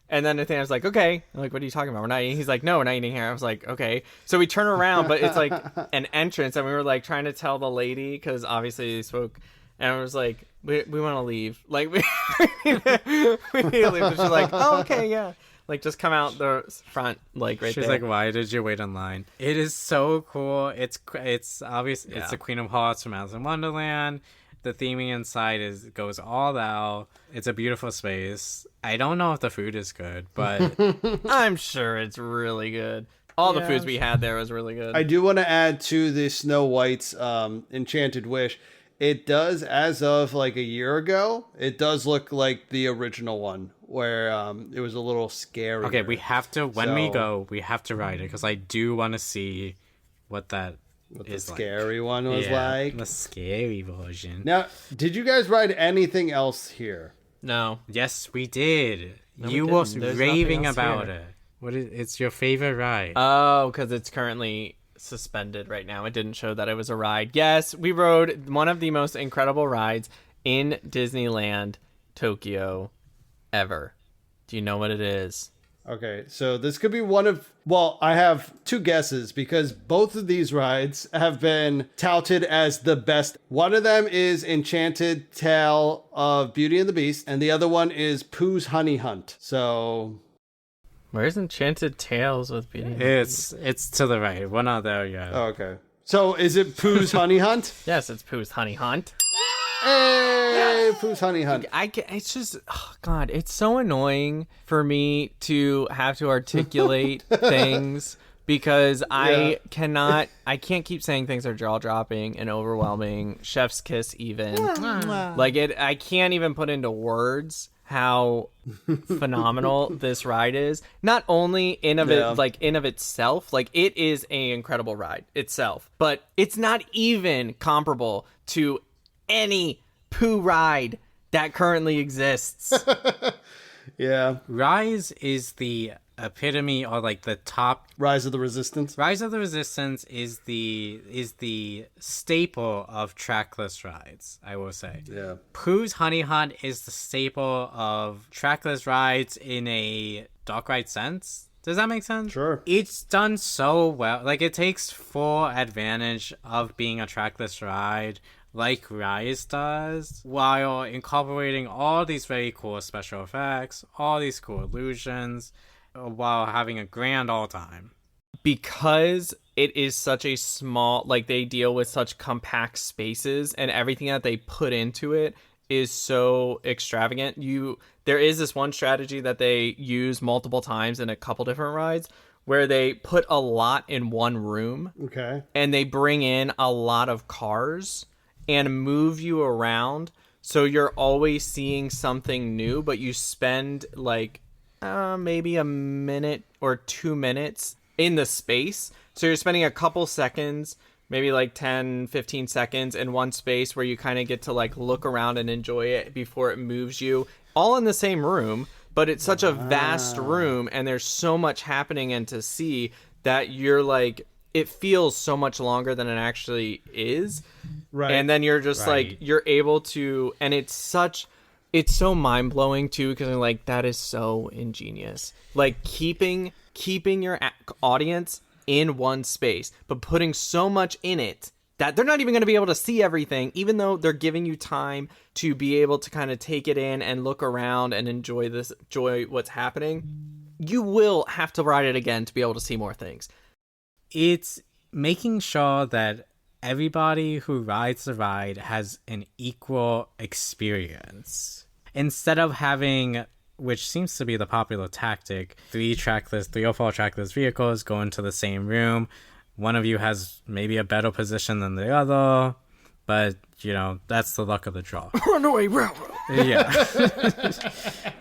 Nathaniel's like, okay. I'm like, what are you talking about? We're not eating. He's like, no, we're not eating here. I was like, okay. So we turn around, but it's like an entrance, and we were like trying to tell the lady, because obviously they spoke, and I was like, we want to leave. Like, we need to leave. And she's like, oh, okay, yeah. Like, just come out the front, like, right
she's
there.
like, why did you wait in line? It is so cool. It's obvious.
Yeah.
It's the Queen of Hearts from Alice in Wonderland. The theming inside goes all out. It's a beautiful space. I don't know if the food is good, but
I'm sure it's really good. All the foods we had there was really good.
I do want to add to the Snow White's Enchanted Wish. It does, as of like a year ago, it does look like the original one, where it was a little scary.
okay, we have to we go, we have to ride it because I do want to see what that
the
is
scary one was
Yeah,
like.
the scary version.
Now, did you guys ride anything else here?
No.
Yes, we did.
No,
You
we
were
didn't. There's
raving
nothing else
about
here.
it. It's your favorite ride?
Oh, because it's currently suspended right now. It didn't show that it was a ride. Yes, we rode one of the most incredible rides in Disneyland Tokyo ever. Do you know what it is?
Okay, so this could be one of, well, I have two guesses because both of these rides have been touted as the best. One of them is Enchanted Tale of Beauty and the Beast, and the other one is Pooh's Honey Hunt. So,
Where's Enchanted Tales with Beauty?
It's to the right. We're not there yet.
oh, okay. So is it Pooh's Honey Hunt?
Yes, it's Pooh's Honey Hunt.
Hey, Pooh's Honey Hunt.
It's just, oh God, it's so annoying for me to have to articulate things because I can't keep saying things are jaw dropping and overwhelming. Chef's kiss, even. I can't even put into words how phenomenal this ride is. Not only in of itself, like it is an incredible ride itself, but it's not even comparable to any Pooh ride that currently exists.
Yeah.
Rise is the epitome, or like the top.
Rise of the Resistance.
Rise of the Resistance is the staple of trackless rides, I will say.
Yeah.
Pooh's Honey Hunt is the staple of trackless rides in a dark ride sense. Does that make sense?
Sure.
It's done so well. Like, it takes full advantage of being a trackless ride, like Rise does, while incorporating all these very cool special effects, all these cool illusions, while having a grand all time.
Because it is such a small, like they deal with such compact spaces and everything that they put into it is so extravagant. There is this one strategy that they use multiple times in a couple different rides where they put a lot in one room.
Okay.
And they bring in a lot of cars and move you around. So you're always seeing something new, but you spend like maybe a minute or 2 minutes in the space. So you're spending a couple seconds, maybe like 10, 15 seconds in one space where you kind of get to like look around and enjoy it before it moves you, all in the same room. But it's such a vast room and there's so much happening and to see that you're like, it feels so much longer than it actually is.
Right.
And then you're just like, you're able to, and it's so mind blowing too, because I'm like, that is so ingenious. Like keeping your audience in one space, but putting so much in it that they're not even going to be able to see everything, even though they're giving you time to be able to kind of take it in and look around and enjoy what's happening. You will have to ride it again to be able to see more things.
It's making sure that everybody who rides the ride has an equal experience. Instead of having, which seems to be the popular tactic, 3 or 4 trackless vehicles go into the same room. One of you has maybe a better position than the other, but, you know, that's the luck of the draw.
Runaway Railroad!
Yeah.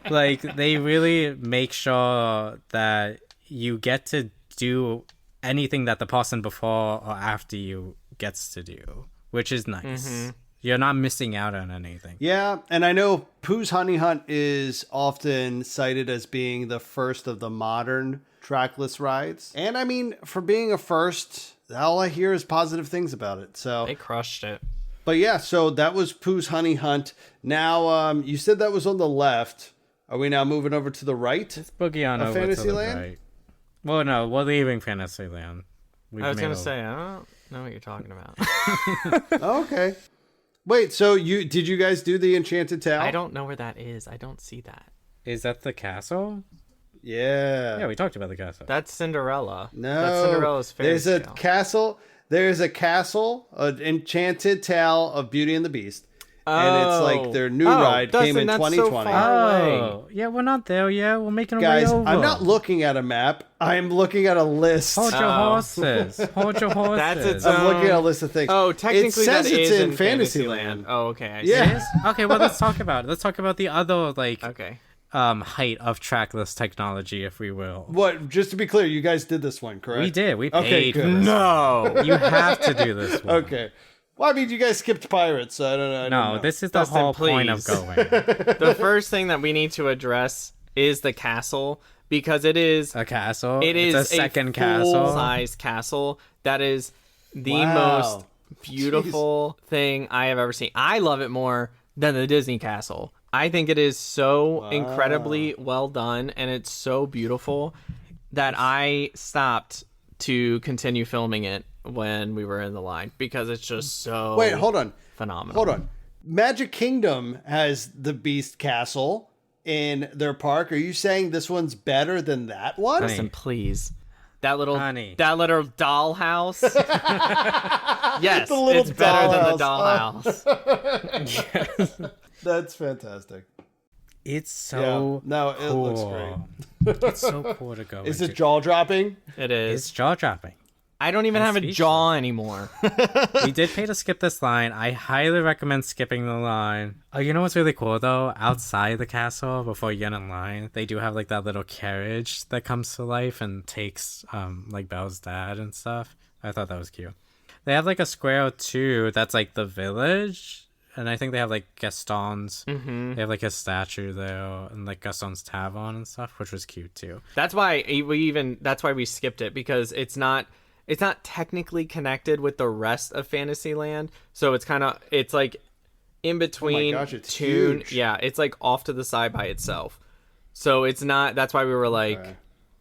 Like, they really make sure that you get to do anything that the person before or after you gets to do, which is nice. Mm-hmm. You're not missing out on anything.
Yeah, and I know Pooh's Honey Hunt is often cited as being the first of the modern trackless rides. And I mean, for being a first, all I hear is positive things about it. So
they crushed it.
But yeah, so that was Pooh's Honey Hunt. Now, you said that was on the left. Are we now moving over to the right?
Let's boogie on over
Fantasyland?
to the right. Well, no, we're leaving Fantasyland.
I was going to say, I don't know what you're talking about.
Okay. Wait, so did you guys do the Enchanted Tale?
I don't know where that is. I don't see that.
Is that the castle?
Yeah.
Yeah, we talked about the castle.
That's Cinderella.
No.
That's Cinderella's fairy
There's a castle. There's a castle, an Enchanted Tale of Beauty and the Beast. And it's like their new ride came in 2020.
So far away.
Yeah, we're not there yet. We're making a
Guys,
way over.
I'm not looking at a map. I'm looking at a list.
Hold your horses. Hold your horses.
That's its
I'm looking at a list of things.
Oh, technically
it says
that
it's
is
in
in
Fantasyland.
Oh, okay. I see.
Yeah.
Okay, well, let's talk about it. Let's talk about the other,
okay.
height of trackless technology, if we will.
What? Just to be clear, you guys did this one, correct?
We did. We paid
Okay, good.
for this.
No.
You have to do this one.
Okay. Well, I mean, you guys skipped Pirates, so I don't know.
No, this is the
Dustin,
whole point of
please.
going.
The first thing that we need to address is the castle, because it is
A castle?
It is
a second
a
castle.
full-size castle That is the
Wow.
most beautiful thing I have ever seen. I love it more than the Disney Castle. I think it is so incredibly well done, and it's so beautiful that I stopped to continue filming it when we were in the line because it's just so
Wait, hold on.
phenomenal.
Hold on. Magic Kingdom has the Beast Castle in their park. Are you saying this one's better than that one?
Listen, please. That little
Honey.
dollhouse. Yes,
The little
it's better than the
dollhouse.
dollhouse.
That's fantastic.
It's so
No, it
cool.
looks great.
It's so cool to go.
Is
into.
it jaw dropping?
It is.
It's jaw dropping.
I don't even have a
speechless.
jaw anymore.
We did pay to skip this line. I highly recommend skipping the line. Oh, you know what's really cool though? Outside the castle, before you get in line, they do have like that little carriage that comes to life and takes like Belle's dad and stuff. I thought that was cute. They have like a square too that's like the village. And I think they have like Gaston's. Mm-hmm. They have like a statue there and like Gaston's tavern and stuff, which was cute too.
That's why we skipped it, because it's not technically connected with the rest of Fantasyland. So it's like in between.
Oh my gosh, it's
two.
huge.
Yeah, it's like off to the side by itself. So it's not. That's why we were like,
Okay.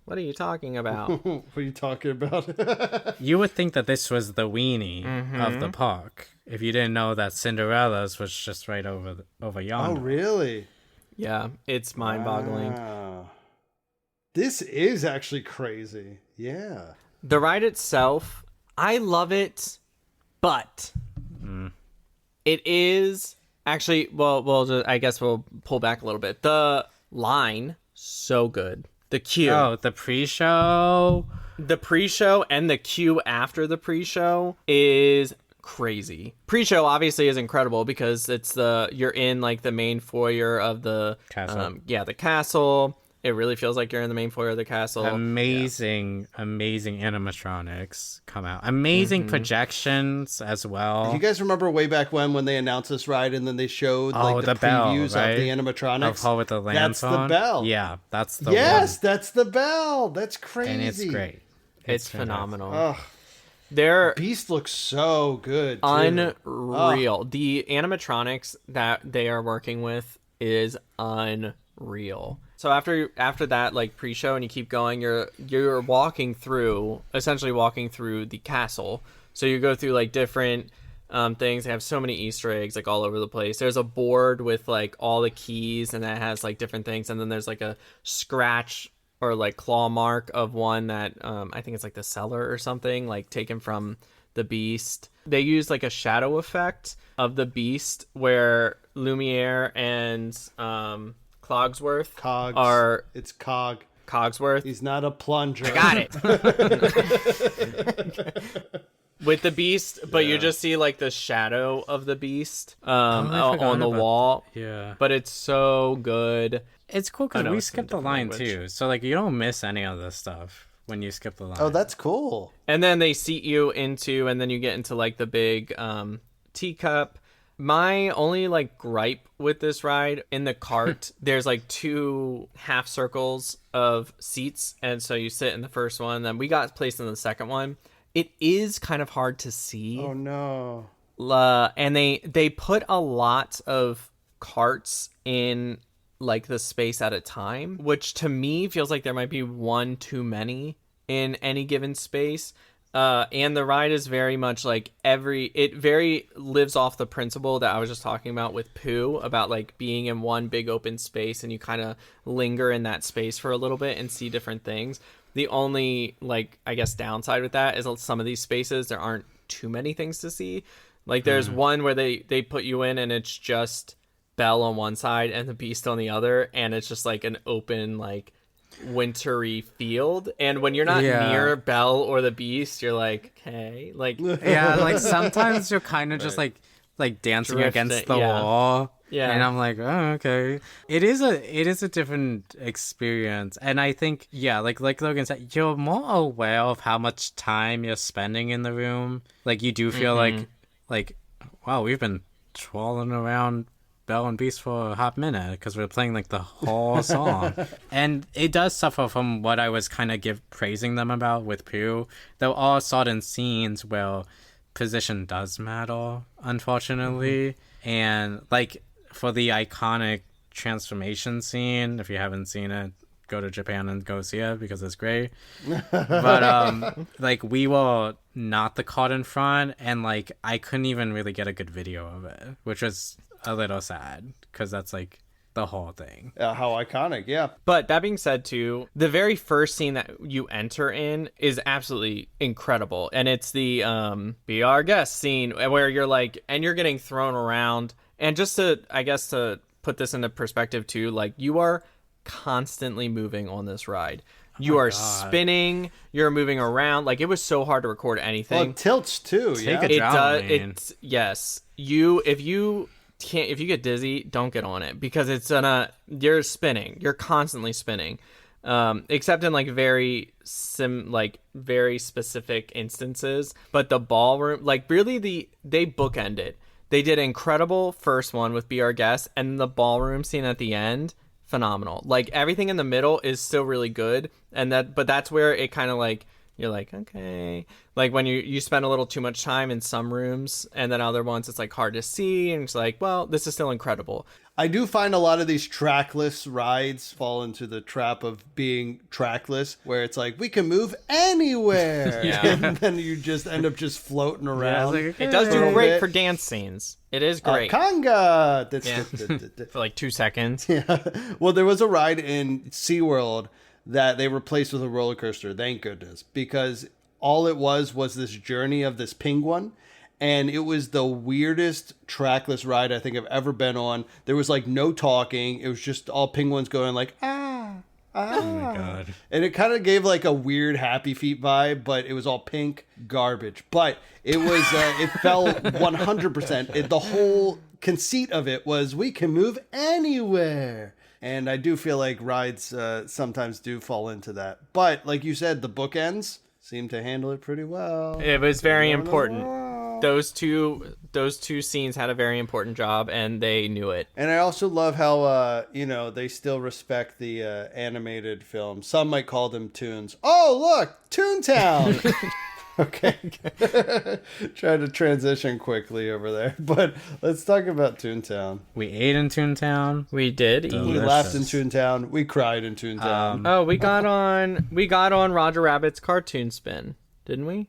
"What are you talking about?"
What are you talking about?
You would think that this was the weenie of the park if you didn't know that Cinderella's was just right over
Oh,
yonder.
really?
Yeah, it's mind-boggling.
Wow. This is actually crazy. Yeah.
The ride itself, I love it, but it is actually, I guess we'll pull back a little bit. The line, so good. The queue.
Oh, the pre-show.
The pre-show and the queue after the pre-show is crazy. Pre-show obviously is incredible because you're in like the main foyer of the
Castle.
The castle. It really feels like you're in the main foyer of the castle.
Amazing animatronics come out. Amazing projections as well.
Do you guys remember way back when they announced this ride and then they showed like the
bell,
previews
right?
of the animatronics?
Of how with the lamps
That's the
on.
bell.
Yeah, that's the
Yes,
one.
that's the bell. That's crazy.
And it's great.
It's
fantastic.
phenomenal.
Ugh,
They're
Beast looks so good. Too.
unreal. The animatronics that they are working with is unreal. So after that like pre-show and you keep going, you're essentially walking through the castle. So you go through like different things. They have so many Easter eggs like all over the place. There's a board with like all the keys and that has like different things, and then there's like a scratch or like claw mark of one that I think it's like the cellar or something, like taken from the Beast. They use like a shadow effect of the Beast where Lumiere and Cogsworth
It's Cog.
Cogsworth.
He's not a plunger.
Got it. With the Beast, but you just see like the shadow of the Beast
I forgot
on the
about
wall.
Yeah.
But it's so good.
It's cool because
know
we
it's in a
skipped the
different
line
language.
too. So like you don't miss any of this stuff when you skip the line.
Oh, that's cool.
And then they seat you into, and then you get into like the big teacup. My only like gripe with this ride, in the cart, there's like 2 half circles of seats. And so you sit in the first one, then we got placed in the second one. It is kind of hard to see.
Oh no.
And they put a lot of carts in like the space at a time, which to me feels like there might be one too many in any given space. And the ride is very much like it very lives off the principle that I was just talking about with Pooh, about like being in one big open space and you kind of linger in that space for a little bit and see different things. The only like, I guess, downside with that is some of these spaces, there aren't too many things to see. Like there's one where they put you in and it's just Belle on one side and the Beast on the other. And it's just like an open, like wintry field. And when you're not near Belle or the Beast, you're like, okay, like,
Yeah, like sometimes you're kind of just like dancing
Drifting,
against the
yeah.
wall.
Yeah.
And I'm like, oh, okay. It is a different experience. And I think, yeah, like Logan said, you're more aware of how much time you're spending in the room. Like you do feel like, wow, we've been trawling around Belle and Beast for a hot minute because we're playing like the whole song. And it does suffer from what I was kind of praising them about with Pooh. There are certain scenes where position does matter, unfortunately. And like for the iconic transformation scene, if you haven't seen it, go to Japan and go see it because it's great. But like we were not the card in front, and like I couldn't even really get a good video of it, which was a little sad because that's like the whole thing.
How iconic, yeah.
But that being said, too, the very first scene that you enter in is absolutely incredible. And it's the Be Our Guest scene where you're like, and you're getting thrown around. And just to, I guess, to put this into perspective, too, like you are constantly moving on this ride. You are spinning, you're moving around. Like, it was so hard to record anything.
Well, it tilts, too, yeah.
Take a Dramamine.
It's, yes. If you get dizzy, don't get on it because you're spinning. You're constantly spinning. Except in like very specific instances. But the ballroom, like really they bookend it. They did an incredible first one with Be Our Guest, and the ballroom scene at the end, phenomenal. Like everything in the middle is still really good, but that's where it kind of like you're like, okay, like when you spend a little too much time in some rooms, and then other ones it's like hard to see, and it's like, well, this is still incredible.
I do find a lot of these trackless rides fall into the trap of being trackless, where it's like, we can move anywhere.
Yeah.
And then you just end up just floating around.
Yeah, like,
It does do great for dance scenes. It is great.
Conga!
For like 2 seconds.
Yeah. Well, there was a ride in SeaWorld that they replaced with a roller coaster, thank goodness, because all it was this journey of this penguin. And it was the weirdest trackless ride I think I've ever been on. There was like no talking. It was just all penguins going like, ah.
Oh my God.
And it kind of gave like a weird Happy Feet vibe, but it was all pink garbage. But it was, it fell 100%. The whole conceit of it was we can move anywhere. And I do feel like rides sometimes do fall into that. But like you said, the bookends seem to handle it pretty well.
It was very important. Those two scenes had a very important job, and they knew it.
And I also love how they still respect the animated film. Some might call them tunes. Oh, look, Toontown. Okay. Trying to transition quickly over there, but let's talk about Toontown.
We ate in Toontown.
We did.
We laughed in Toontown. We cried in Toontown.
We got on Roger Rabbit's cartoon spin, didn't we?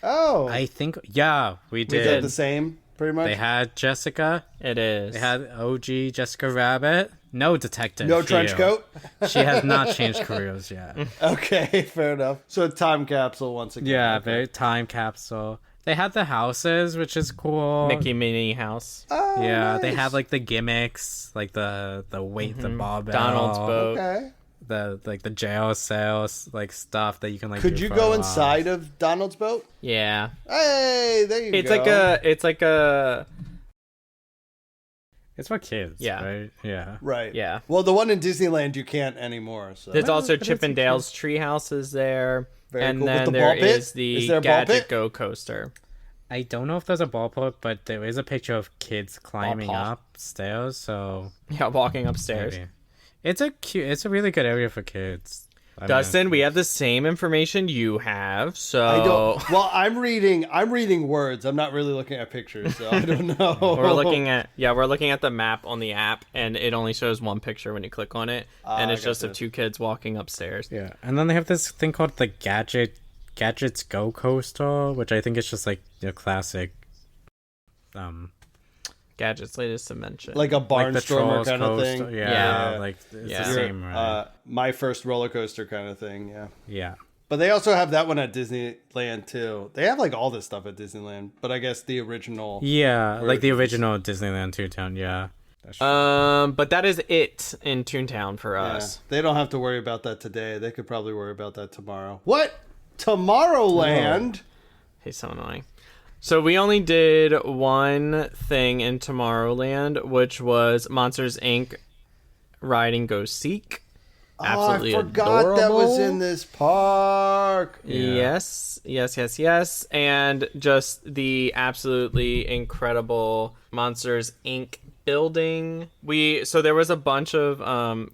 Oh,
I think, yeah, we
we
did.
did the same, pretty much.
They had Jessica.
It is.
They had OG Jessica Rabbit. No detective.
No trench coat.
She has not changed careers yet.
Okay, fair enough. So a time capsule once again.
Yeah,
okay.
very time capsule. They had the houses, which is cool.
Mickey Minnie house.
Oh,
Yeah,
nice.
they had like the gimmicks, like the weight, the barbell,
Donald's boat.
Okay.
the jail cells, like stuff that you can like.
Could
do
you
photo
go
ops.
inside of Donald's boat?
Yeah.
Hey, there you
It's
go.
it's like a
It's for kids.
Yeah.
Right. Yeah.
Right.
Yeah.
Well, the one in Disneyland you can't anymore. So.
There's also
but it's
Chippendale's treehouse is there.
Very
and
cool. With
then
the
there
ball pit?
is the
Is there a ball
Gadget
pit?
Go coaster.
I don't know if there's a ball pit, but there is a picture of kids climbing
Ball pit.
up stairs. So
Yeah, walking upstairs.
maybe. It's a really good area for kids. I mean,
Dustin, we have the same information you have, so
I don't. Well, I'm reading words. I'm not really looking at pictures, so I don't know.
we're looking at the map on the app, and it only shows one picture when you click on it, and it's just of
gotcha.
2 kids walking upstairs.
Yeah, and then they have this thing called the Gadgets Go coaster, which I think is just like your classic,
Gadget's latest invention.
like a
like the
barnstormer
Trolls
kind of
coaster.
thing.
Yeah, like it's
Yeah.
the same, right?
My first roller coaster kind of thing. Yeah.
Yeah.
But they also have that one at Disneyland too. They have like all this stuff at Disneyland, but I guess the original.
Yeah, like the original Disneyland Toontown, yeah.
But that is it in Toontown for
Yeah,
us.
they don't have to worry about that today. They could probably worry about that tomorrow. What? Tomorrowland?
He's so annoying. So we only did one thing in Tomorrowland, which was Monsters Inc. Riding Go Seek. Absolutely
I forgot
adorable.
that was in this park.
Yes. And just the absolutely incredible Monsters Inc. building, so there was a bunch of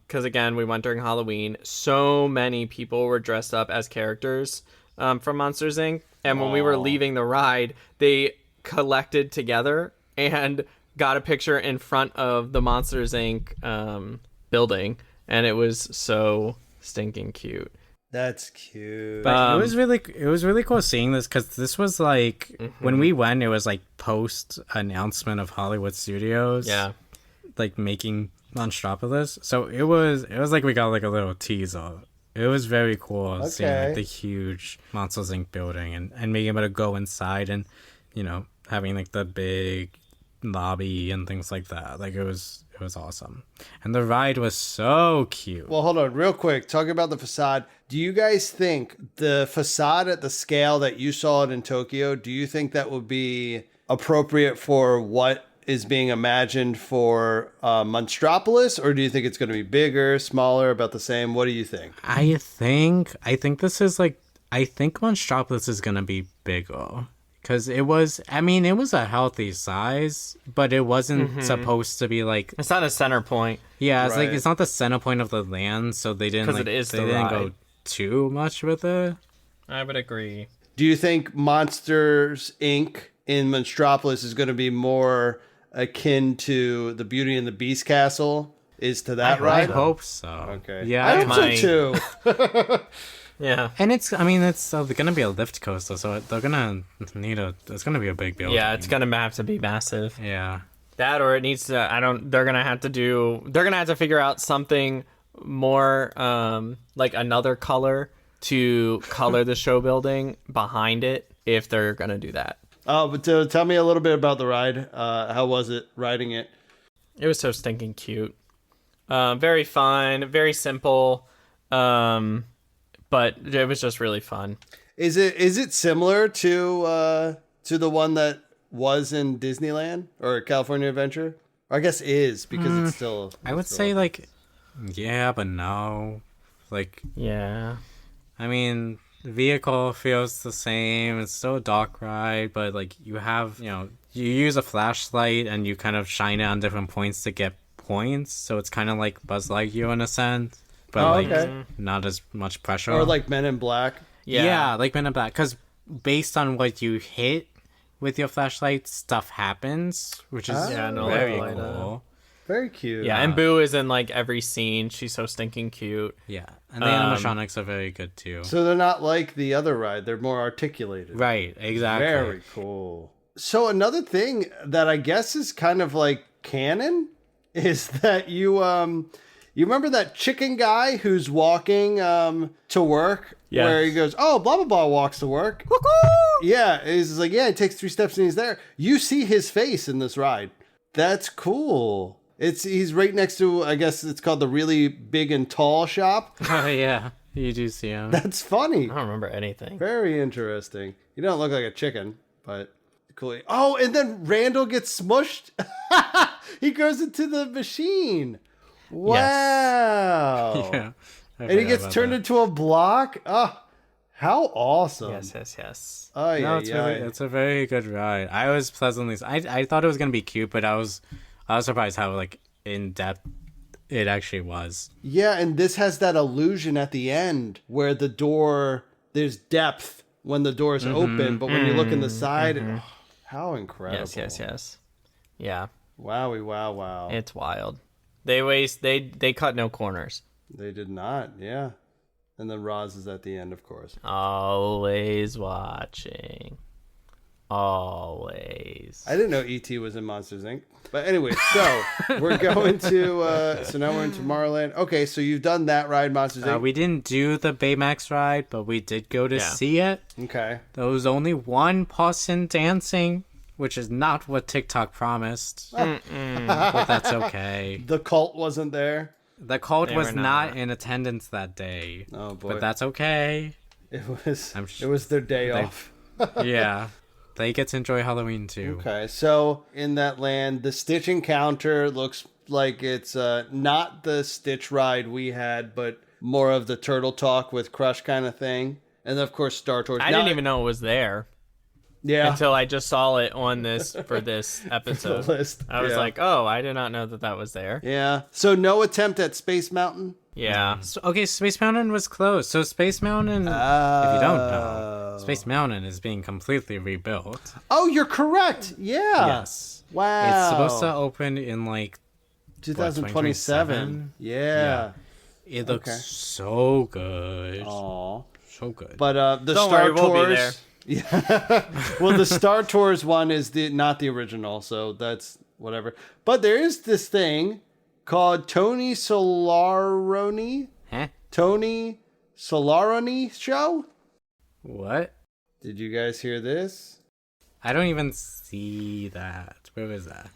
because again we went during Halloween. So many people were dressed up as characters from Monsters Inc. And when we were leaving the ride, they collected together and got a picture in front of the Monsters Inc. Building, and it was so stinking cute.
That's cute.
But it was really cool seeing this, because this was like when we went, it was like post announcement of Hollywood Studios.
Yeah,
like making Monstropolis. So it was like we got like a little teaser. It was very cool seeing like the huge Monsters Inc. building and being able to go inside and, you know, having like the big lobby and things like that. Like it was awesome. And the ride was so cute.
Well, hold on real quick. Talking about the facade. Do you guys think the facade at the scale that you saw it in Tokyo, do you think that would be appropriate for what is being imagined for Monstropolis, or do you think it's going to be bigger, smaller, about the same? What do you think?
I think this is like, I think Monstropolis is going to be bigger. Because it was a healthy size, but it wasn't supposed to be like...
It's not a center point.
Yeah, it's like, it's not the center point of the land, so they didn't, like,
they
didn't go too much with it.
I would agree.
Do you think Monsters, Inc. in Monstropolis is going to be more akin to the Beauty and the Beast castle is to that ride?
I hope so.
Okay.
Yeah,
I hope so too.
Yeah.
And it's going to be a lift coaster, so they're going to need it's going to be a big building.
Yeah, it's going to have to be massive.
Yeah.
That, or it needs to, they're going to have to figure out something more, like another color to color the show building behind it if they're going to do that.
Oh, but tell me a little bit about the ride. How was it riding it?
It was so stinking cute. Very fun, very simple. But it was just really fun.
Is it similar to the one that was in Disneyland or California Adventure? Or I guess is, because it's still...
I would say, like, yeah, but no. Like,
yeah.
I mean, the vehicle feels the same. It's still a dark ride, but, like, you have, you know, you use a flashlight and you kind of shine it on different points to get points. So it's kind of like Buzz Lightyear in a sense. But not as much pressure.
Or like Men in Black.
Yeah, like Men in Black. Because based on what you hit with your flashlight, stuff happens, which is very cool.
Very cute.
Yeah, and Boo is in like every scene. She's so stinking cute.
Yeah, and the animatronics are very good too.
So they're not like the other ride. They're more articulated.
Right, exactly.
Very cool. So another thing that I guess is kind of like canon is that you remember that chicken guy who's walking to work?
Yes.
Where he goes, oh, blah, blah, blah walks to work. Yeah, he's like, yeah, he takes 3 steps and he's there. You see his face in this ride. That's cool. He's right next to, I guess it's called the Really Big and Tall shop.
Oh, yeah, you do see him.
That's funny.
I don't remember anything.
Very interesting. You don't look like a chicken, but cool. Oh, and then Randall gets smushed. He goes into the machine. Wow.
Yes.
Yeah.
And he gets turned into a block. Oh, how awesome.
Yes.
Oh, yeah,
it's a very good ride. I was pleasantly... I thought it was going to be cute, but I was surprised how, like, in-depth it actually was.
Yeah, and this has that illusion at the end where the door... There's depth when the door's open, but when you look in the side... Oh, how incredible.
Yes. Yeah.
Wowie, wow.
It's wild. They cut no corners.
They did not, yeah. And then Roz is at the end, of course.
Always watching. Always.
I didn't know E.T. was in Monsters, Inc. But anyway, so we're going to... so now we're in Tomorrowland. Okay, so you've done that ride, Monsters, Inc.
We didn't do the Baymax ride, but we did go to see it.
Okay.
There was only one person dancing, which is not what TikTok promised. But that's okay.
The cult wasn't there.
The cult was not in attendance that day.
Oh boy.
But that's okay.
It was their day off.
Yeah. They get to enjoy Halloween too.
Okay. So in that land, the Stitch Encounter looks like it's not the Stitch ride we had, but more of the Turtle Talk with Crush kind of thing. And then, of course, Star Tours.
I didn't even know it was there.
Yeah.
Until I just saw it on this for this episode.
list.
I was like, oh, I did not know that was there.
Yeah. So no attempt at Space Mountain?
Yeah.
Okay, Space Mountain was closed. So Space Mountain, if you don't know, Space Mountain is being completely rebuilt.
Oh, you're correct. Yeah.
Yes.
Wow.
It's supposed to open in like
2027. Yeah.
It looks so good.
Aw.
So good.
But the
Don't
Star
worry, we'll be
Tours. Yeah. Well, the Star Tours one is not the original, so that's whatever. But there is this thing called Tony Solaroni.
Huh?
Tony Solaroni show.
What?
Did you guys hear this?
I don't even see that. Where was that?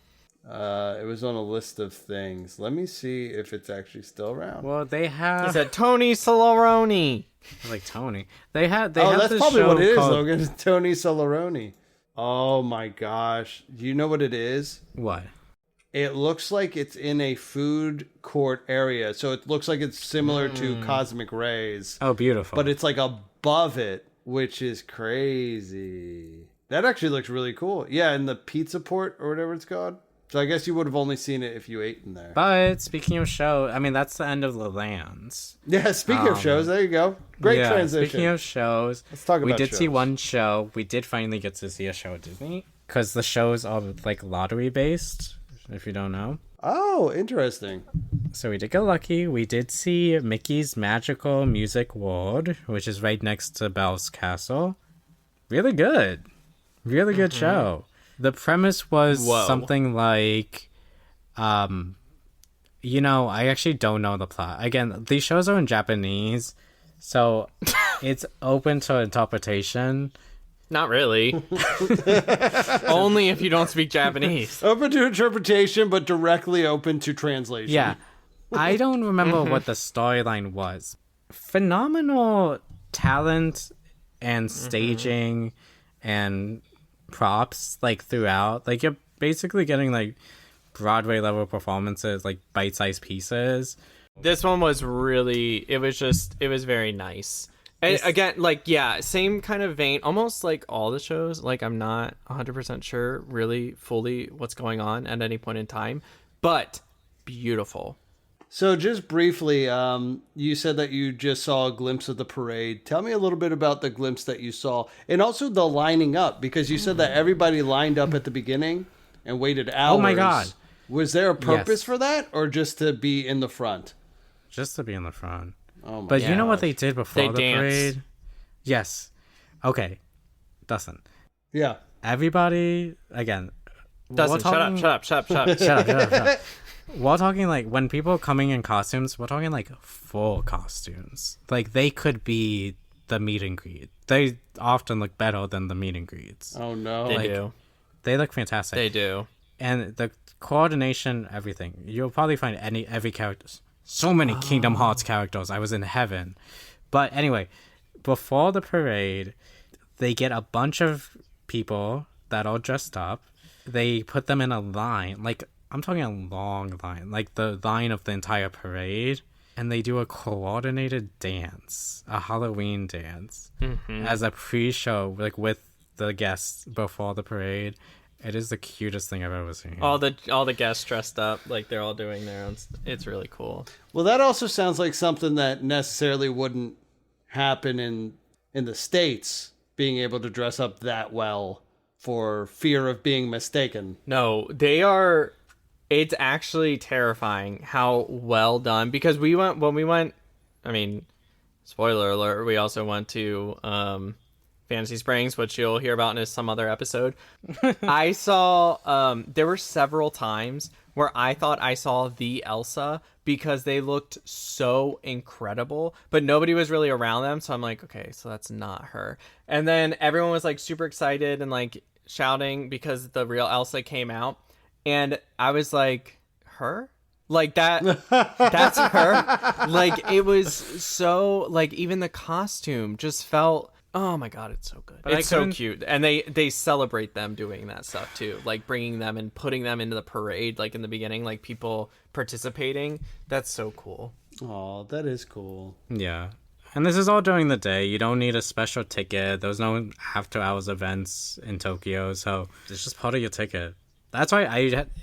It was on a list of things. Let me see if it's actually still around.
Well, they
He
have
said Tony Solaroni.
like Tony. They have
that's
this
probably
show
what it is,
called...
Logan. It's Tony Solaroni. Oh my gosh. Do you know what it is?
What?
It looks like it's in a food court area. So it looks like it's similar to Cosmic Rays.
Oh, beautiful.
But it's like above it, which is crazy. That actually looks really cool. Yeah, in the pizza port or whatever it's called. So I guess you would have only seen it if you ate in there.
But speaking of show, I mean, that's the end of the lands.
Yeah, speaking of shows, there you go. Great transition.
Speaking of shows,
let's talk about
we did see
shows.
one show. We did finally get to see a show at Disney because the shows are like lottery based, if you don't know.
Oh, interesting.
So we did get lucky. We did see Mickey's Magical Music World, which is right next to Belle's Castle. Really good. Really good show. The premise was something like, you know, I actually don't know the plot. Again, these shows are in Japanese, so it's open to interpretation.
Not really. Only if you don't speak Japanese.
Open to interpretation, but directly open to translation.
Yeah. I don't remember what the storyline was. Phenomenal talent and staging and props like throughout. Like you're basically getting like Broadway level performances, like bite-sized pieces.
This one was really, it was very nice. And again, like, yeah, same kind of vein, almost like all the shows. Like, I'm not 100% sure really fully what's going on at any point in time, but beautiful.
So just briefly, you said that you just saw a glimpse of the parade. Tell me a little bit about the glimpse that you saw, and also the lining up, because you said that everybody lined up at the beginning and waited hours.
Oh my God.
Was there a purpose
Yes.
for that, or just to be in the front?
Just to be in the front.
Oh my
But you know what
gosh.
they did before
They
the
danced.
parade? Yes. Okay. Dustin.
Yeah.
Everybody, again.
Dustin, shut up.
Shut up. We're talking like when people are coming in costumes, we're talking like full costumes. Like they could be the meet and greet. They often look better than the meet and greets.
Oh no.
They do.
They look fantastic.
They do.
And the coordination, everything. You'll probably find every character. So many Kingdom Hearts characters. I was in heaven. But anyway, before the parade, they get a bunch of people that are dressed up. They put them in a line. Like, I'm talking a long line. Like the line of the entire parade. And they do a coordinated dance. A Halloween dance. As a pre-show, like with the guests before the parade. It is the cutest thing I've ever seen.
All the guests dressed up, like they're all doing their own. It's really cool.
Well, that also sounds like something that necessarily wouldn't happen in the States, being able to dress up that well for fear of being mistaken.
No, they are. It's actually terrifying how well done, because when we went, I mean, spoiler alert, we also went to Fantasy Springs, which you'll hear about in some other episode. I saw there were several times where I thought I saw the Elsa because they looked so incredible, but nobody was really around them, so I'm like, okay, so that's not her. And then everyone was like super excited and like shouting because the real Elsa came out, and I was like, her? Like that's her? Like it was so, like even the costume just felt, oh my God, it's so good. It's so cute. And they celebrate them doing that stuff too. Like bringing them and putting them into the parade, like in the beginning, like people participating. That's so cool.
Oh, that is cool.
Yeah. And this is all during the day. You don't need a special ticket. There's no after hours events in Tokyo, so it's just part of your ticket. That's why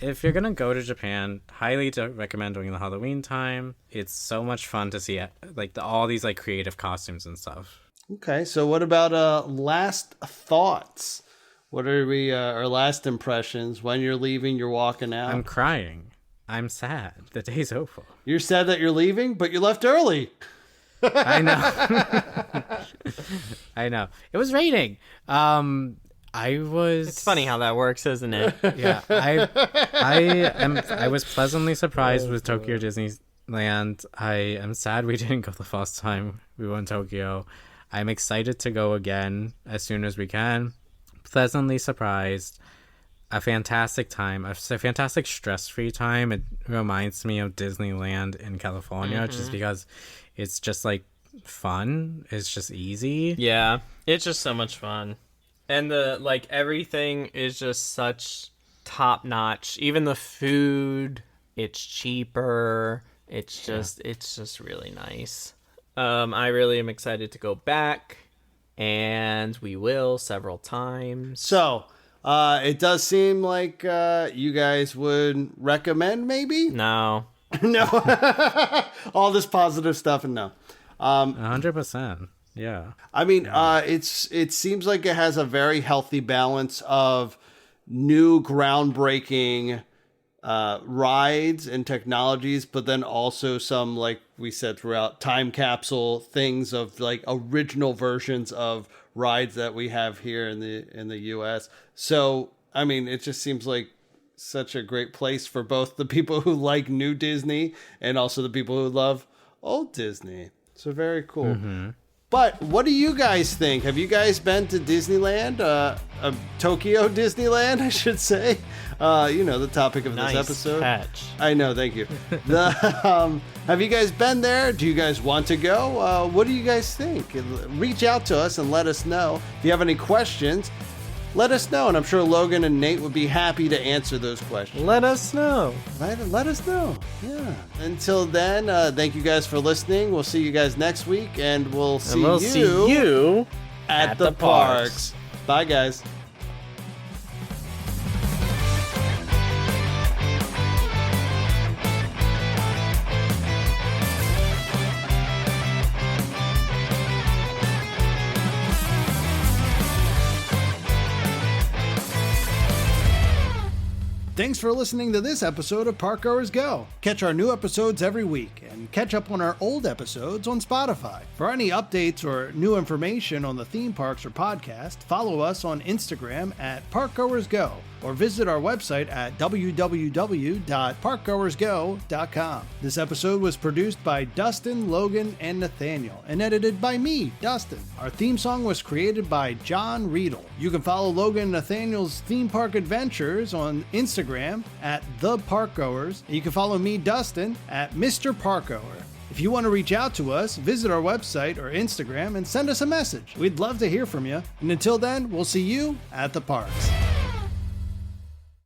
if you're gonna go to Japan, highly recommend during the Halloween time. It's so much fun to see like all these like creative costumes and stuff.
Okay, so what about last thoughts? What are our last impressions? When you're leaving, you're walking out.
I'm crying. I'm sad. The day's over.
You're sad that you're leaving, but you left early.
I know. I know. It was raining.
It's funny how that works, isn't it?
Yeah. I was pleasantly surprised with Tokyo Disneyland. I am sad we didn't go the first time we were in Tokyo. I'm excited to go again as soon as we can. Pleasantly surprised. A fantastic time. A fantastic stress-free time. It reminds me of Disneyland in California, just because it's just like fun. It's just easy.
Yeah, it's just so much fun. And everything is just such top notch. Even the food, it's cheaper. It's just really nice. I really am excited to go back, and we will several times.
So, it does seem like you guys would recommend, maybe?
No.
No. All this positive stuff and no.
100%. Yeah.
I mean, it seems like it has a very healthy balance of new groundbreaking rides and technologies, but then also some, like we said throughout, time capsule things of like original versions of rides that we have here in the US. So, I mean, it just seems like such a great place for both the people who like new Disney and also the people who love old Disney. So very cool. Mm-hmm. But what do you guys think? Have you guys been to Disneyland? Tokyo Disneyland, I should say. The topic of this episode.
Catch.
I know, thank you. Have you guys been there? Do you guys want to go? What do you guys think? Reach out to us and let us know. If you have any questions, let us know, and I'm sure Logan and Nate would be happy to answer those questions.
Let us know.
Let us know. Yeah. Until then, thank you guys for listening. We'll see you guys next week, and we'll see you at the parks. Bye, guys. Thanks for listening to this episode of Parkgoers Go. Catch our new episodes every week and catch up on our old episodes on Spotify. For any updates or new information on the theme parks or podcast, follow us on Instagram at Parkgoers Go or visit our website at www.parkgoersgo.com. This episode was produced by Dustin, Logan, and Nathaniel and edited by me, Dustin. Our theme song was created by John Riedel. You can follow Logan and Nathaniel's theme park adventures on Instagram at The Parkgoers. And you can follow me, Dustin, at Mr. Parkgoer. If you want to reach out to us, visit our website or Instagram and send us a message. We'd love to hear from you. And until then, we'll see you at the parks.